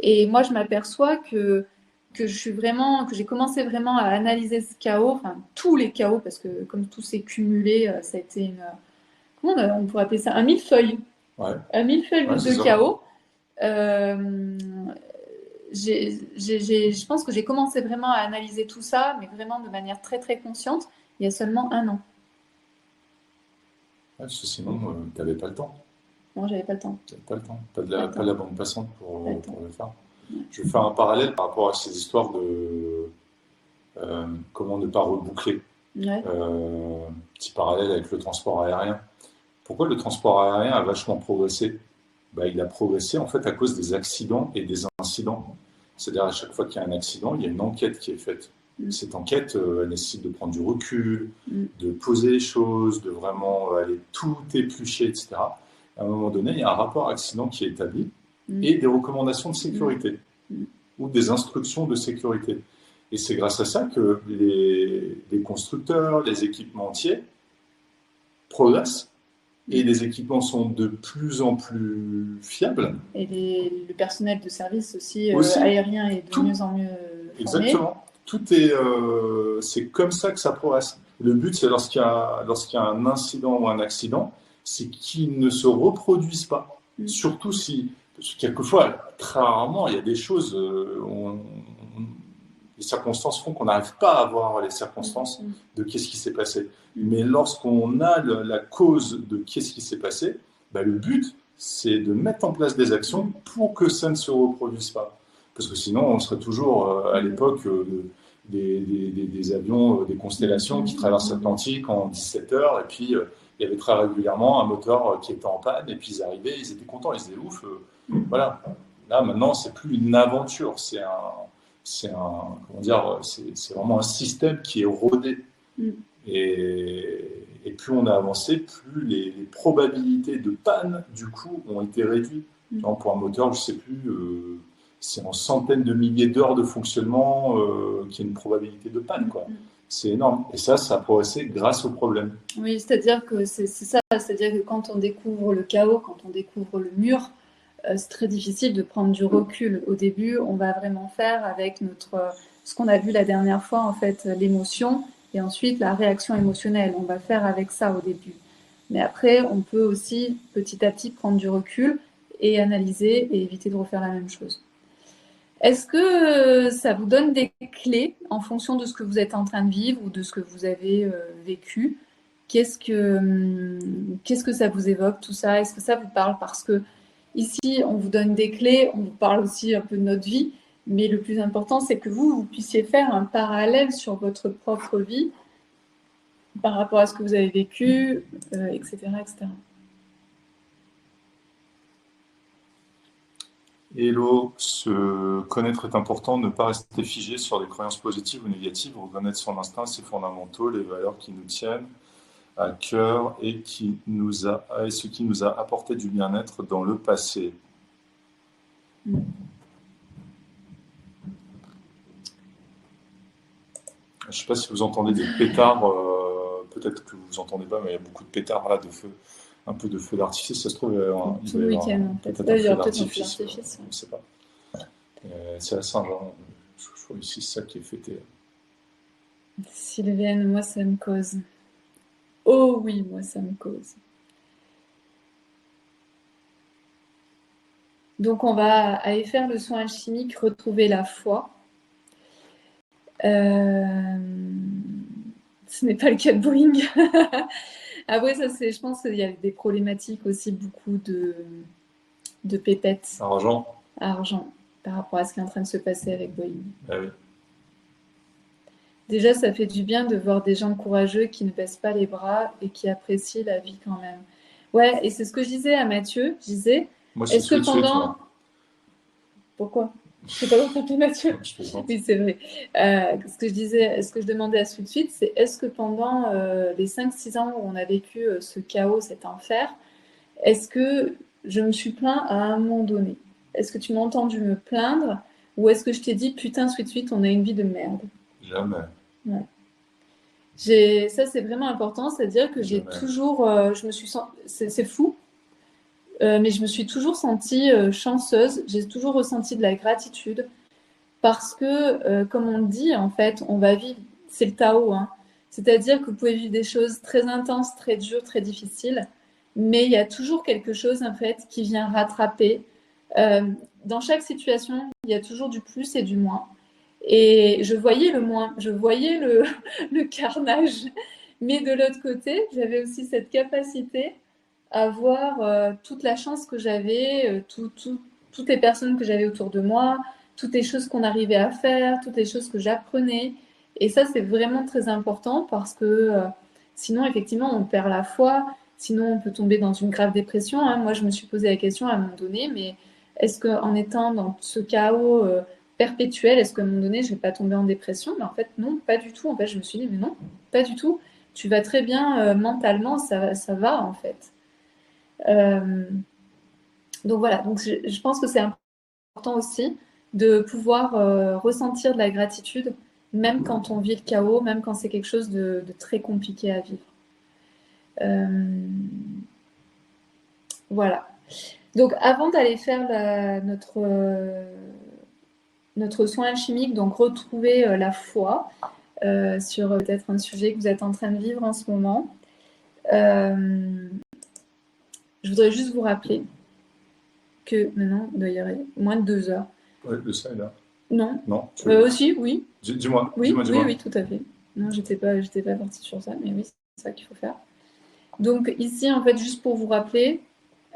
Et moi, je m'aperçois que que j'ai commencé vraiment à analyser ce chaos, enfin tous les chaos, parce que comme tout s'est cumulé, ça a été comment on pourrait appeler ça? Un millefeuille. Ouais. Un millefeuille Ouais, c'est de ça. chaos. Euh, je pense que j'ai commencé vraiment à analyser tout ça, mais vraiment de manière très très consciente, il y a seulement un an. Ouais, parce que sinon, tu n'avais pas le temps. Non, j'avais pas le temps. Tu pas le temps. Pas, Pas le pas temps. la bande passante Pas le temps. pour le faire. Ouais. Je vais faire un parallèle par rapport à ces histoires de comment ne pas reboucler. Ouais. Petit parallèle avec le transport aérien. Pourquoi le transport aérien a vachement progressé? Bah, il a progressé en fait à cause des accidents et des incidents. C'est-à-dire à chaque fois qu'il y a un accident, il y a une enquête qui est faite. Cette enquête, elle nécessite de prendre du recul, de poser les choses, de vraiment aller tout éplucher, etc. À un moment donné, il y a un rapport accident qui est établi et des recommandations de sécurité ou des instructions de sécurité. Et c'est grâce à ça que les constructeurs, les équipementiers progressent et les équipements sont de plus en plus fiables. Et le personnel de service aussi, Aussi, aérien est de tout, mieux en mieux formé. exactement. Tout est, c'est comme ça que ça progresse. Le but, c'est lorsqu'il y a un incident ou un accident, c'est qu'il ne se reproduise pas. Surtout si, parce que quelquefois, très rarement, il y a des choses, les circonstances font qu'on n'arrive pas à voir les circonstances de qu'est-ce qui s'est passé. Mais lorsqu'on a la cause de qu'est-ce qui s'est passé, bah, le but, c'est de mettre en place des actions pour que ça ne se reproduise pas. Parce que sinon, on serait toujours à l'époque des avions, des constellations qui traversent l'Atlantique en 17 heures, et puis il y avait très régulièrement un moteur qui était en panne, et puis ils arrivaient, ils étaient contents, ils disaient ouf, voilà. Là, maintenant, c'est plus une aventure, c'est comment dire, c'est vraiment un système qui est rodé. Et plus on a avancé, plus les probabilités de panne, du coup, ont été réduites. Genre, pour un moteur, je ne sais plus, c'est en centaines de milliers d'heures de fonctionnement qu'il y a une probabilité de panne, quoi. C'est énorme. Et ça a progressé grâce au problème. Oui, c'est-à-dire que c'est ça, c'est-à-dire que quand on découvre le chaos, quand on découvre le mur, c'est très difficile de prendre du recul. Au début, on va vraiment faire avec ce qu'on a vu la dernière fois, en fait, l'émotion, et ensuite la réaction émotionnelle. On va faire avec ça au début. Mais après, on peut aussi petit à petit prendre du recul et analyser et éviter de refaire la même chose. Est-ce que ça vous donne des clés en fonction de ce que vous êtes en train de vivre ou de ce que vous avez vécu qu'est-ce que ça vous évoque, tout ça? Est-ce que ça vous parle? Parce que ici, on vous donne des clés, on vous parle aussi un peu de notre vie, mais le plus important, c'est que vous puissiez faire un parallèle sur votre propre vie par rapport à ce que vous avez vécu, etc., etc. Hello, se connaître est important, ne pas rester figé sur des croyances positives ou négatives, reconnaître son instinct, ses fondamentaux, les valeurs qui nous tiennent à cœur et ce qui nous a apporté du bien-être dans le passé. Mm. Je ne sais pas si vous entendez des pétards, peut-être que vous vous entendez pas, mais il y a beaucoup de pétards là, de feu, un peu de feu d'artifice. Ça se trouve, tout le week-end en fait. peut-être Il y un aura feu peut-être un feu d'artifice, d'artifice. on ne sait pas. C'est à Saint-Jean, je crois ici, c'est ça qui est fêté. Sylviane, moi ça me cause. Oh oui, moi ça me cause. Donc on va aller faire le soin alchimique, retrouver la foi. Ce n'est pas le cas de Boeing. Après ça, je pense qu'il y a des problématiques aussi, beaucoup de pépettes. Argent, par rapport à ce qui est en train de se passer avec Boeing. Ah oui. Déjà, ça fait du bien de voir des gens courageux qui ne baissent pas les bras et qui apprécient la vie quand même. Ouais, et c'est ce que je disais à Mathieu. Je disais, moi, est-ce que pendant... Pourquoi? Je ne sais pas quoi t'appeler Mathieu. Oui, c'est vrai. Ce que je demandais à Sweet Suite, c'est est-ce que pendant les 5-6 ans où on a vécu ce chaos, cet enfer, est-ce que je me suis plaint à un moment donné? Est-ce que tu m'as entendu me plaindre? Ou est-ce que je t'ai dit, putain, Sweet Suite, on a une vie de merde? Jamais. Ouais. Ça, c'est vraiment important, c'est-à-dire que j'ai toujours... je me suis c'est fou, mais je me suis toujours sentie chanceuse. J'ai toujours ressenti de la gratitude parce que, comme on le dit, en fait, on va vivre... C'est le Tao, hein. C'est-à-dire que vous pouvez vivre des choses très intenses, très dures, très difficiles, mais il y a toujours quelque chose, en fait, qui vient rattraper. Dans chaque situation, il y a toujours du plus et du moins. Et je voyais le moins, je voyais le carnage. Mais de l'autre côté, j'avais aussi cette capacité à voir toute la chance que j'avais, toutes les personnes que j'avais autour de moi, toutes les choses qu'on arrivait à faire, toutes les choses que j'apprenais. Et ça, c'est vraiment très important parce que sinon, effectivement, on perd la foi. Sinon, on peut tomber dans une grave dépression, hein. Moi, je me suis posé la question à un moment donné, mais est-ce qu'en étant dans ce chaos perpétuel, est-ce qu'à un moment donné, je vais pas tomber en dépression? Mais en fait, non, pas du tout. En fait, je me suis dit, mais non, pas du tout. Tu vas très bien mentalement, ça va en fait. Donc voilà, donc je pense que c'est important aussi de pouvoir ressentir de la gratitude, même quand on vit le chaos, même quand c'est quelque chose de très compliqué à vivre. Voilà. Donc avant d'aller faire notre soin alchimique, donc retrouver la foi sur peut-être un sujet que vous êtes en train de vivre en ce moment, je voudrais juste vous rappeler que maintenant, il doit y avoir moins de 2 heures. Ouais, le ça est là. Non. Non. Aussi, oui. Dis-moi. Oui, dis-moi. oui, tout à fait. Non, j'étais pas partie sur ça, mais oui, c'est ça qu'il faut faire. Donc ici, en fait, juste pour vous rappeler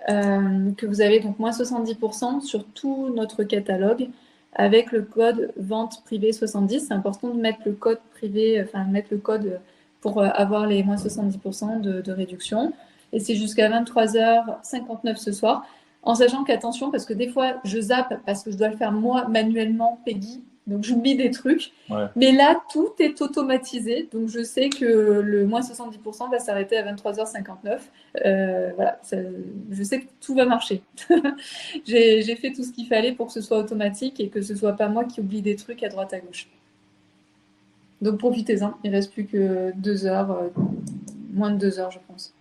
que vous avez donc moins 70% sur tout notre catalogue avec le code vente privée 70. C'est important de mettre le code privé, enfin mettre le code pour avoir les moins 70% de réduction. Et c'est jusqu'à 23h59 ce soir. En sachant qu'attention, parce que des fois, je zappe parce que je dois le faire moi manuellement, Peggy, donc j'oublie des trucs. Ouais. Mais là, tout est automatisé, donc je sais que le moins 70% va s'arrêter à 23h59. Voilà, je sais que tout va marcher. J'ai fait tout ce qu'il fallait pour que ce soit automatique et que ce soit pas moi qui oublie des trucs à droite à gauche. Donc profitez-en, il reste plus que 2 heures, moins de 2 heures, je pense.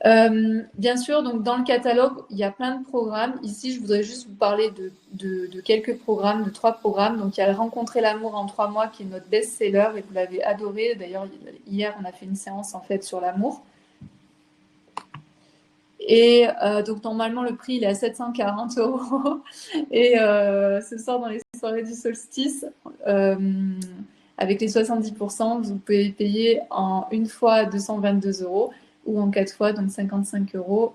Bien sûr, donc dans le catalogue, il y a plein de programmes. Ici, je voudrais juste vous parler de quelques programmes, de 3 programmes. Donc, il y a Rencontrer l'amour en 3 mois, qui est notre best-seller et vous l'avez adoré. D'ailleurs, hier, on a fait une séance en fait sur l'amour. Et donc, normalement, le prix, il est à 740 €. Et ce soir, dans les soirées du solstice, Avec les 70%, vous pouvez payer en une fois 222 euros ou en 4 fois, donc 55 euros.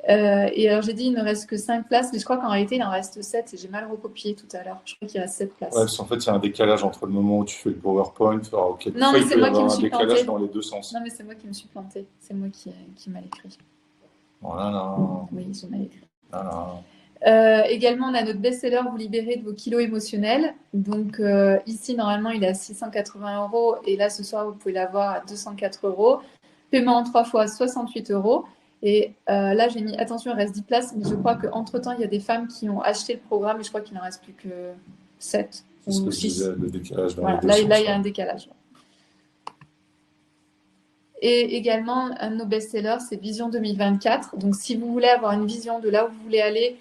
Et alors, j'ai dit, il ne reste que 5 places, mais je crois qu'en réalité, il en reste 7 et j'ai mal recopié tout à l'heure. Je crois qu'il reste 7 Ouais, places. parce qu'en fait, il y a un décalage entre le moment où tu fais le PowerPoint. Alors, Non, quelquefois, mais il c'est peut y moi qui me avoir un suis décalage plantée. dans les deux sens. Non, mais c'est moi qui me suis plantée. C'est moi qui mal écrit. Voilà. Oui, j'ai mal écrit. Voilà. Également, on a notre best-seller Vous libérer de vos kilos émotionnels. Donc, ici, normalement, il est à 680 euros. Et là, ce soir, vous pouvez l'avoir à 204 euros. Paiement en 3 fois, 68 euros. Et là, j'ai mis, attention, il reste 10 places. Mais je crois qu'entre-temps, il y a des femmes qui ont acheté le programme. Et je crois qu'il n'en reste plus que 7 C'est ce ou que je 6. disais, le décalage dans Voilà, les deux là, sens. il y a un décalage. Et également, un de nos best-sellers, c'est Vision 2024. Donc, si vous voulez avoir une vision de là où vous voulez aller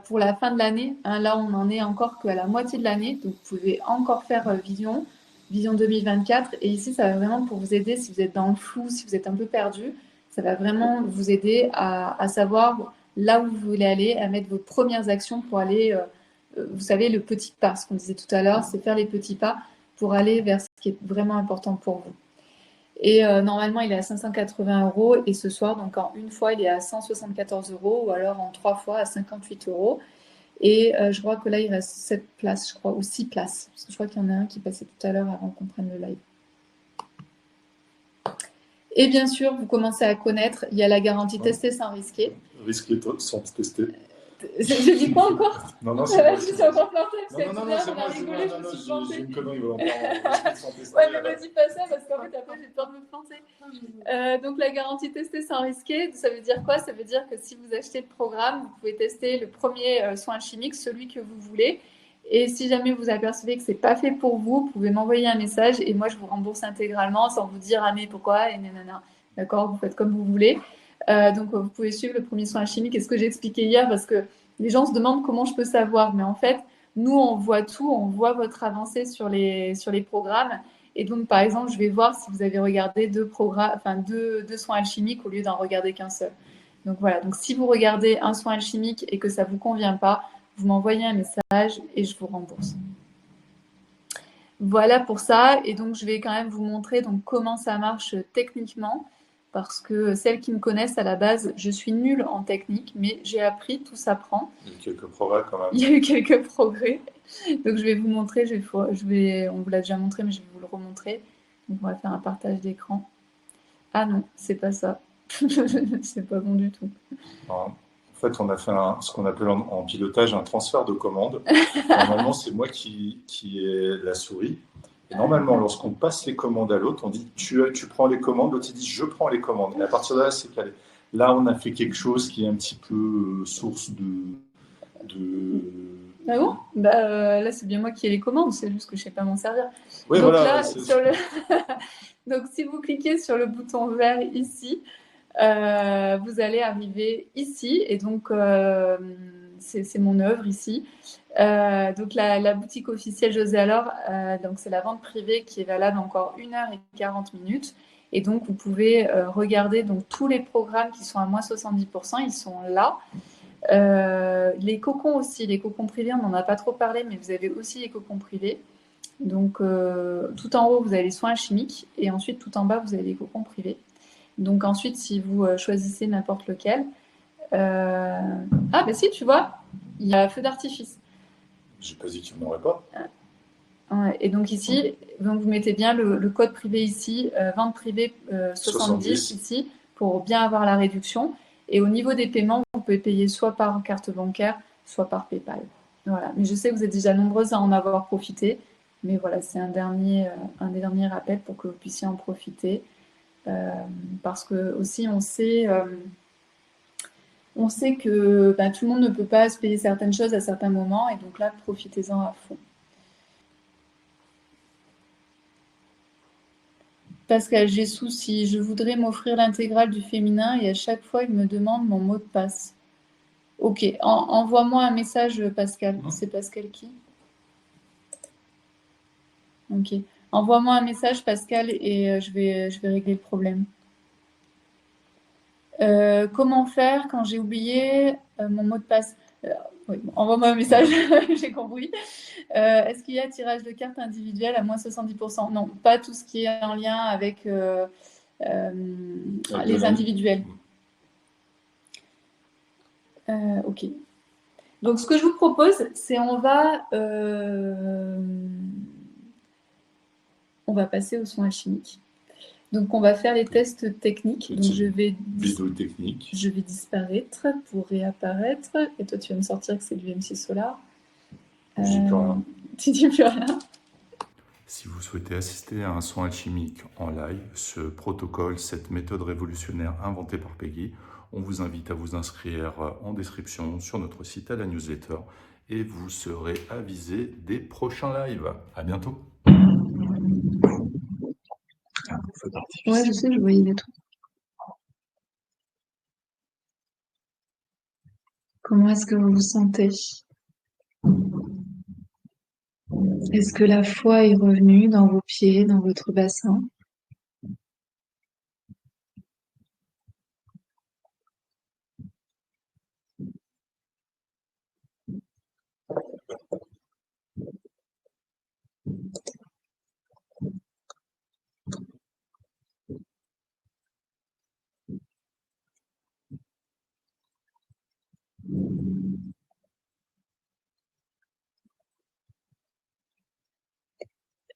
pour la fin de l'année, hein, là, on n'en est encore qu'à la moitié de l'année. Donc, vous pouvez encore faire Vision 2024. Et ici, ça va vraiment pour vous aider si vous êtes dans le flou, si vous êtes un peu perdu. Ça va vraiment vous aider à savoir là où vous voulez aller, à mettre vos premières actions pour aller, vous savez, le petit pas. Ce qu'on disait tout à l'heure, c'est faire les petits pas pour aller vers ce qui est vraiment important pour vous. Et normalement, il est à 580 euros. Et ce soir, donc en une fois, il est à 174 euros ou alors en 3 fois à 58 euros. Et je crois que là, il reste 7 places, je crois, ou 6 places. Parce que je crois qu'il y en a un qui passait tout à l'heure avant qu'on prenne le live. Et bien sûr, vous commencez à connaître, il y a la garantie tester sans risquer. Risquer sans tester. Je dis quoi encore? Non, non, c'est moi. Je suis encore plantée parce que non, tout à l'heure, c'est on a moi. rigolé, je me suis plantée. J'ai une connerie volontairement. Risquer sans tester. Ouais, mais me dis pas ça parce qu'en fait, après, j'ai peur de me planter. Donc, la garantie tester sans risquer, ça veut dire quoi? Ça veut dire que si vous achetez le programme, vous pouvez tester le premier soin chimique, celui que vous voulez. Et si jamais vous apercevez que c'est pas fait pour vous, vous pouvez m'envoyer un message et moi, je vous rembourse intégralement sans vous dire ah mais pourquoi et nanana. D'accord? Vous faites comme vous voulez. Donc, vous pouvez suivre le premier soin chimique. Et ce que j'ai expliqué hier, parce que les gens se demandent comment je peux savoir. Mais en fait, nous, on voit tout, on voit votre avancée sur les programmes. Et donc, par exemple, je vais voir si vous avez regardé deux soins alchimiques au lieu d'en regarder qu'un seul. Donc voilà, donc si vous regardez un soin alchimique et que ça ne vous convient pas, vous m'envoyez un message et je vous rembourse. Voilà pour ça. Et donc, je vais quand même vous montrer donc, comment ça marche techniquement. Parce que celles qui me connaissent à la base, je suis nulle en technique, mais j'ai appris, tout s'apprend. Il y a eu quelques progrès quand même. Il y a eu quelques progrès. Donc je vais vous montrer, on vous l'a déjà montré, mais je vais vous le remontrer. Donc on va faire un partage d'écran. Ah non, c'est pas ça. C'est pas bon du tout. En fait, on a fait ce qu'on appelle en pilotage un transfert de commande. Normalement, c'est moi qui ai la souris. Et normalement, lorsqu'on passe les commandes à l'autre, on dit tu prends les commandes, l'autre il dit je prends les commandes. Et à partir de là, c'est calé. Là, on a fait quelque chose qui est un petit peu source de... Ah bon? Là, c'est bien moi qui ai les commandes, c'est juste que je sais pas m'en servir. Oui, donc voilà. là, donc si vous cliquez sur le bouton vert ici, vous allez arriver ici. Et donc, c'est mon œuvre ici. Donc la boutique officielle José Alors, donc c'est la vente privée qui est valable encore 1h40. Et donc vous pouvez regarder donc tous les programmes qui sont à moins 70%, ils sont là. Les cocons aussi, les cocons privés, on n'en a pas trop parlé, mais vous avez aussi les cocons privés. Donc tout en haut vous avez les soins chimiques et ensuite tout en bas vous avez les cocons privés. Donc ensuite si vous choisissez n'importe lequel, ah ben si tu vois, il y a feu d'artifice. J'ai pas dit qu'il n'y en aurait pas. Ouais, et donc ici, donc vous mettez bien le code privé ici, vente privée 70 ici, pour bien avoir la réduction. Et au niveau des paiements, vous pouvez payer soit par carte bancaire, soit par PayPal. Voilà. Mais je sais que vous êtes déjà nombreuses à en avoir profité. Mais voilà, c'est un des derniers rappels pour que vous puissiez en profiter. Parce que aussi, on sait que tout le monde ne peut pas se payer certaines choses à certains moments. Et donc là, profitez-en à fond. Pascal, j'ai souci. Je voudrais m'offrir l'intégrale du féminin et à chaque fois, il me demande mon mot de passe. Ok, envoie-moi un message, Pascal. C'est Pascal qui? Ok. Envoie-moi un message, Pascal, et je vais régler le problème. Comment faire quand j'ai oublié mon mot de passe? Oui, bon, envoie-moi un message, j'ai compris. Est-ce qu'il y a tirage de cartes individuel à moins 70%? Non, pas tout ce qui est en lien avec les individuels. Ok. Donc, ce que je vous propose, c'est on va passer aux soins alchimiques. Donc, on va faire les tests techniques. Donc, vidéo technique. Je vais disparaître pour réapparaître. Et toi, tu vas me sortir que c'est du MC Solar. Je dis plus rien. Tu dis plus rien. Si vous souhaitez assister à un soin alchimique en live, ce protocole, cette méthode révolutionnaire inventée par Peggy, on vous invite à vous inscrire en description sur notre site à la newsletter et vous serez avisé des prochains lives. À bientôt. Ouais, je sais, je voyais des trucs. Comment est-ce que vous vous sentez? Est-ce que la foi est revenue dans vos pieds, dans votre bassin?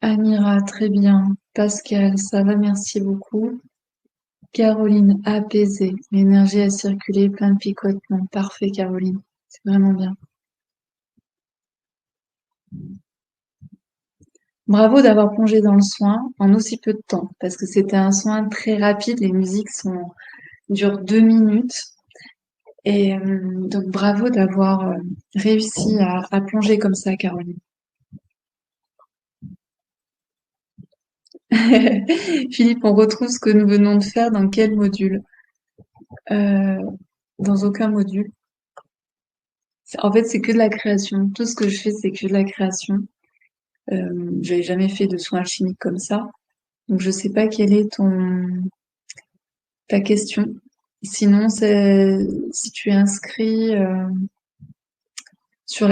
Amira, très bien. Pascal, ça va, merci beaucoup. Caroline, apaisée. L'énergie a circulé, plein de picotements. Parfait, Caroline. C'est vraiment bien. Bravo d'avoir plongé dans le soin en aussi peu de temps, parce que c'était un soin très rapide. Les musiques durent 2 minutes. Et donc bravo d'avoir réussi à plonger comme ça, Caroline. Philippe, on retrouve ce que nous venons de faire dans quel module? Dans aucun module. En fait, c'est que de la création. Tout ce que je fais, c'est que de la création. J'avais jamais fait de soins alchimiques comme ça. Donc, je sais pas quelle est ta question. Sinon, si tu es inscrit sur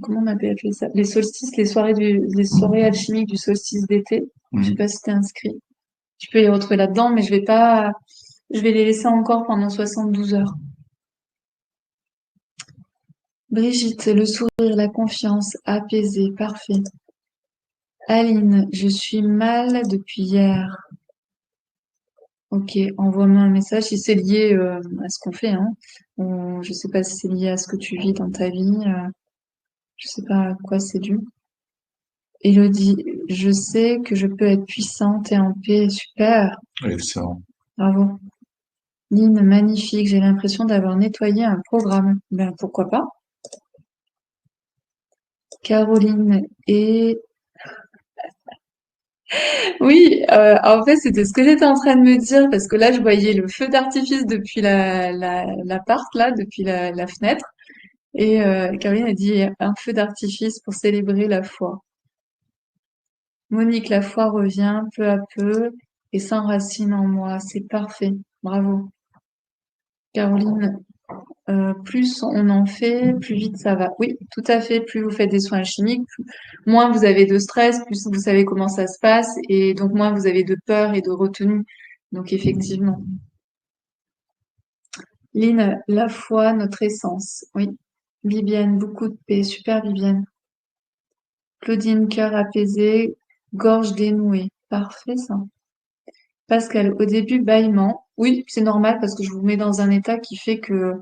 comment on appelle ça? Les solstices, les soirées alchimiques du solstice d'été. Je sais pas si t'es inscrit. Tu peux les retrouver là-dedans, mais je vais les laisser encore pendant 72 heures. Brigitte, le sourire, la confiance, apaisée, parfait. Aline, je suis mal depuis hier. Ok, envoie-moi un message si c'est lié à ce qu'on fait, hein. Je sais pas si c'est lié à ce que tu vis dans ta vie. Je sais pas à quoi c'est dû. Élodie, je sais que je peux être puissante et en paix. Super. Excellent. Bravo. Lynn, magnifique. J'ai l'impression d'avoir nettoyé un programme. Ben pourquoi pas? Caroline et oui, en fait, c'était ce que j'étais en train de me dire parce que là, je voyais le feu d'artifice depuis l'appart là, depuis la fenêtre. Et Caroline a dit un feu d'artifice pour célébrer la foi. Monique, la foi revient peu à peu et s'enracine en moi. C'est parfait. Bravo. Caroline, plus on en fait, plus vite ça va. Oui, tout à fait. Plus vous faites des soins chimiques, moins vous avez de stress, plus vous savez comment ça se passe, et donc moins vous avez de peur et de retenue. Donc effectivement. Lynn, la foi, notre essence. Oui. Viviane, beaucoup de paix. Super, Viviane. Claudine, cœur apaisé, gorge dénouée. Parfait, ça. Pascal, au début, bâillement. Oui, c'est normal parce que je vous mets dans un état qui fait que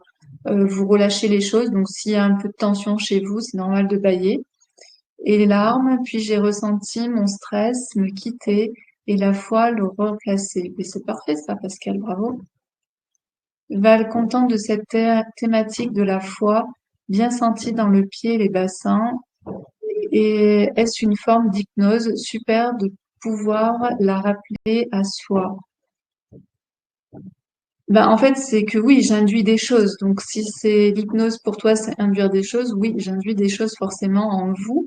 vous relâchez les choses. Donc, s'il y a un peu de tension chez vous, c'est normal de bâiller. Et les larmes, puis j'ai ressenti mon stress me quitter et la foi le replacer. Mais c'est parfait, ça, Pascal, bravo. Val, contente de cette thématique de la foi, bien sentie dans le pied et les bassins. Et est-ce une forme d'hypnose? Super de pouvoir la rappeler à soi. Ben, en fait, c'est que oui, j'induis des choses. Donc, si c'est l'hypnose pour toi, c'est induire des choses, oui, j'induis des choses forcément en vous.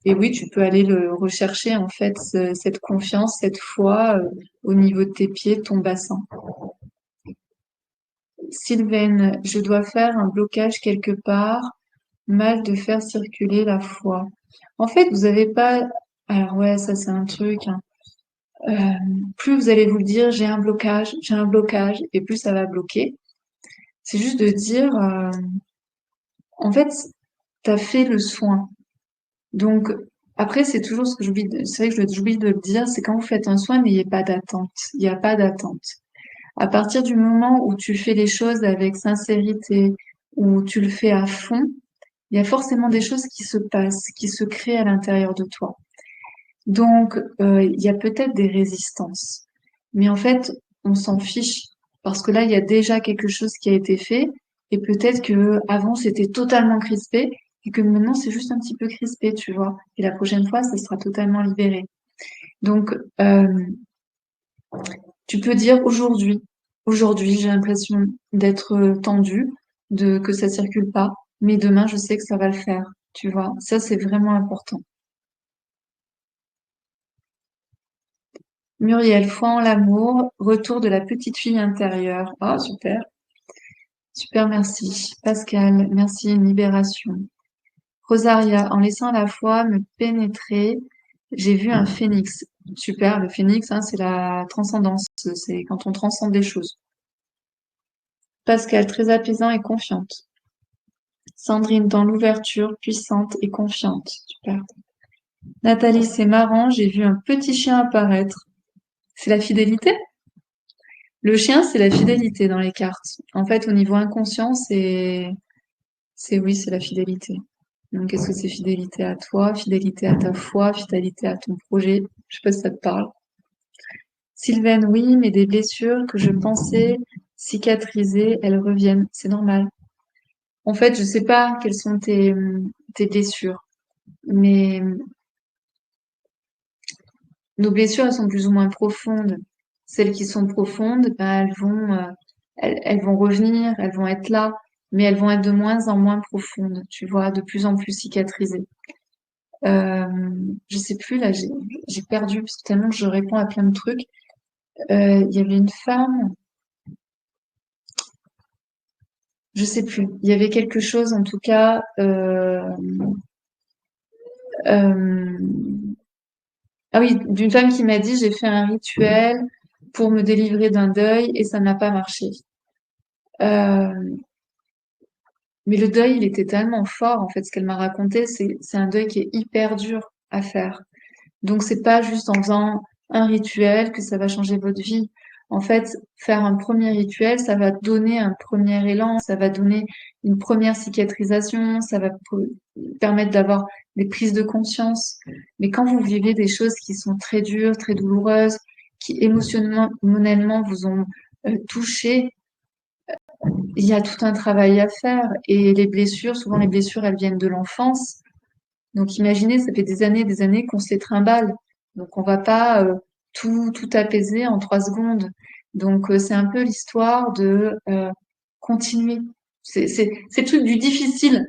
Et oui, tu peux aller le rechercher, en fait, cette confiance, cette foi au niveau de tes pieds, ton bassin. Sylvaine, je dois faire un blocage quelque part, mal de faire circuler la foi. En fait, vous avez pas, alors ouais, ça c'est un truc, hein. Euh, Plus vous allez vous le dire, j'ai un blocage, et plus ça va bloquer. C'est juste de dire, en fait, t'as fait le soin. Donc, après, c'est toujours ce que c'est vrai que j'oublie de le dire, c'est quand vous faites un soin, n'ayez pas d'attente. Il n'y a pas d'attente. À partir du moment où tu fais les choses avec sincérité, où tu le fais à fond, il y a forcément des choses qui se passent, qui se créent à l'intérieur de toi. Donc, il y a peut-être des résistances. Mais en fait, on s'en fiche. Parce que là, il y a déjà quelque chose qui a été fait. Et peut-être que avant c'était totalement crispé. Et que maintenant, c'est juste un petit peu crispé, tu vois. Et la prochaine fois, ça sera totalement libéré. Donc, tu peux dire aujourd'hui, j'ai l'impression d'être tendue, que ça circule pas. Mais demain, je sais que ça va le faire. Tu vois. Ça, c'est vraiment important. Muriel, foi en l'amour, retour de la petite fille intérieure. Ah, super. Super, merci. Pascal, merci, une libération. Rosaria, en laissant la foi me pénétrer, j'ai vu un phénix. Super, le phénix, hein, c'est la transcendance. C'est quand on transcende des choses. Pascal, très apaisant et confiante. Sandrine, dans l'ouverture, puissante et confiante. Super. Nathalie, c'est marrant, j'ai vu un petit chien apparaître. C'est la fidélité? Le chien, c'est la fidélité dans les cartes. En fait, au niveau inconscient, c'est oui, c'est la fidélité. Donc, est-ce que c'est fidélité à toi, fidélité à ta foi, fidélité à ton projet? Je sais pas si ça te parle. Sylvaine, oui, mais des blessures que je pensais cicatriser, elles reviennent. C'est normal. En fait, je sais pas quelles sont tes blessures, mais nos blessures, elles sont plus ou moins profondes. Celles qui sont profondes, ben, elles vont revenir, elles vont être là, mais elles vont être de moins en moins profondes, tu vois, de plus en plus cicatrisées. Euh, je sais plus, là, j'ai perdu, parce que tellement que je réponds à plein de trucs. Il y avait une femme, je sais plus. Il y avait quelque chose, en tout cas, euh, ah oui, d'une femme qui m'a dit, j'ai fait un rituel pour me délivrer d'un deuil et ça n'a pas marché. Euh, Mais le deuil, il était tellement fort, en fait, ce qu'elle m'a raconté, c'est un deuil qui est hyper dur à faire. Donc, c'est pas juste en faisant un rituel que ça va changer votre vie. En fait, faire un premier rituel, ça va donner un premier élan, ça va donner une première cicatrisation, ça va permettre d'avoir des prises de conscience. Mais quand vous vivez des choses qui sont très dures, très douloureuses, qui émotionnellement vous ont touché, il y a tout un travail à faire. Et les blessures, souvent les blessures, elles viennent de l'enfance. Donc imaginez, ça fait des années qu'on se les trimballe. Donc on va pas tout apaiser en 3 secondes. Donc c'est un peu l'histoire de continuer. C'est le truc du difficile.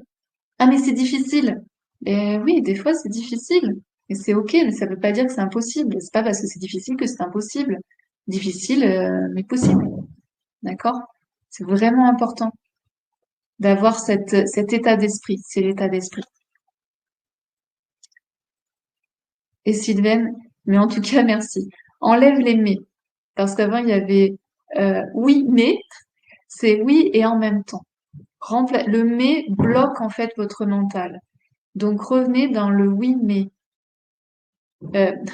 Ah mais c'est difficile. Et oui, des fois c'est difficile. Et c'est ok, mais ça veut pas dire que c'est impossible. C'est pas parce que c'est difficile que c'est impossible. Difficile, mais possible. D'accord? C'est vraiment important d'avoir cet état d'esprit. C'est l'état d'esprit. Et Sylvaine, mais en tout cas, merci. Enlève les mais. Parce qu'avant, il y avait oui, mais, c'est oui et en même temps. Le mais bloque en fait votre mental. Donc revenez dans le oui, mais.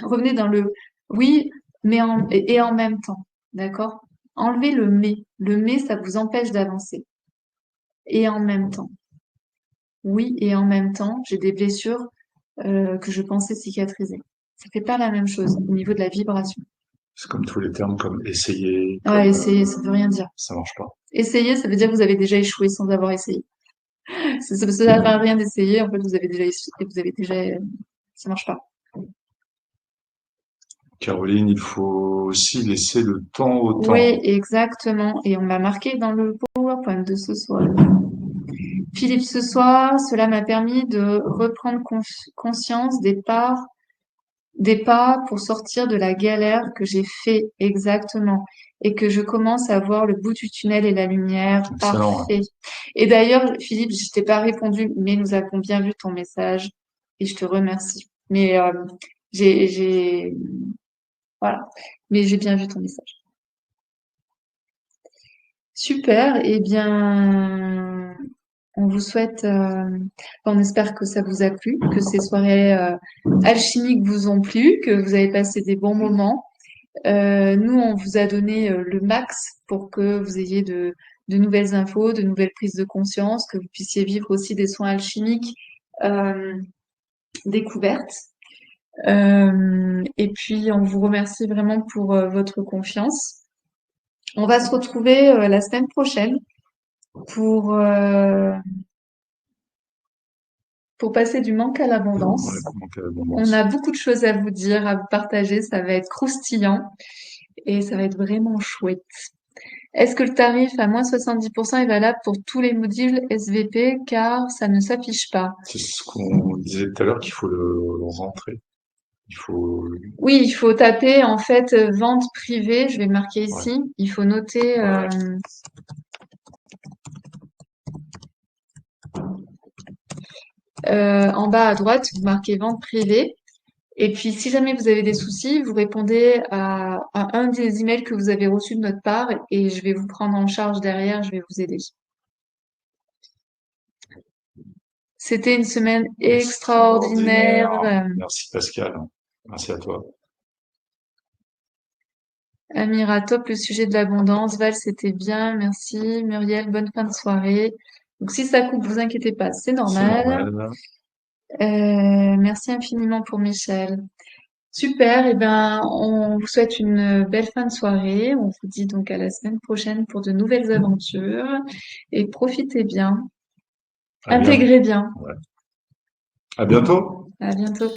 Revenez dans le oui, mais et en même temps. D'accord? Enlevez le mais. Le mais, ça vous empêche d'avancer. Et en même temps. Oui, et en même temps, j'ai des blessures que je pensais cicatriser. Ça fait pas la même chose au niveau de la vibration. C'est comme tous les termes comme essayer, Ah, essayer, ça veut rien dire. ça marche pas. Essayer, ça veut dire que vous avez déjà échoué sans avoir essayé. Ça ne sert à rien d'essayer, en fait, vous avez déjà essayé, vous avez déjà, ça marche pas. Caroline, il faut aussi laisser le temps au temps. Oui, exactement. Et on l'a marqué dans le PowerPoint de ce soir. Philippe, ce soir, cela m'a permis de reprendre conscience des pas pour sortir de la galère que j'ai fait exactement. et que je commence à voir le bout du tunnel et la lumière. Excellent, ouais. Parfait. Et d'ailleurs, Philippe, je t'ai pas répondu, mais nous avons bien vu ton message et je te remercie. Mais j'ai, voilà. Mais j'ai bien vu ton message. Super. Eh bien, on vous souhaite, on espère que ça vous a plu, que ces soirées alchimiques vous ont plu, que vous avez passé des bons moments. Nous, on vous a donné le max pour que vous ayez de nouvelles infos, de nouvelles prises de conscience, que vous puissiez vivre aussi des soins alchimiques euh, découvertes. Et puis, on vous remercie vraiment pour votre confiance. On va se retrouver la semaine prochaine pour, euh, pour passer du manque à Ouais, l'abondance. comment quelle On a abondance. beaucoup de choses à vous dire, à vous partager. Ça va être croustillant et ça va être vraiment chouette. Est-ce que le tarif à moins 70% est valable pour tous les modules SVP car ça ne s'affiche pas? C'est ce qu'on disait tout à l'heure qu'il faut le rentrer. Il faut, Oui, il faut taper en fait vente privée. Je vais marquer ouais, ici. Il faut noter en bas à droite, vous marquez vente privée. Et puis, si jamais vous avez des soucis, vous répondez à un des emails que vous avez reçus de notre part et je vais vous prendre en charge derrière. Je vais vous aider. C'était une semaine extraordinaire. extraordinaire. Merci Pascal. Merci à toi. Amira, top le sujet de l'abondance. Val, c'était bien. Merci. Muriel, bonne fin de soirée. Donc, si ça coupe, vous inquiétez pas, c'est C'est normal. normal. Merci infiniment pour Michel. Super. Eh ben, on vous souhaite une belle fin de soirée. On vous dit donc à la semaine prochaine pour de nouvelles aventures. Et profitez bien. À bien. Intégrez bien. Ouais. À bientôt. À bientôt.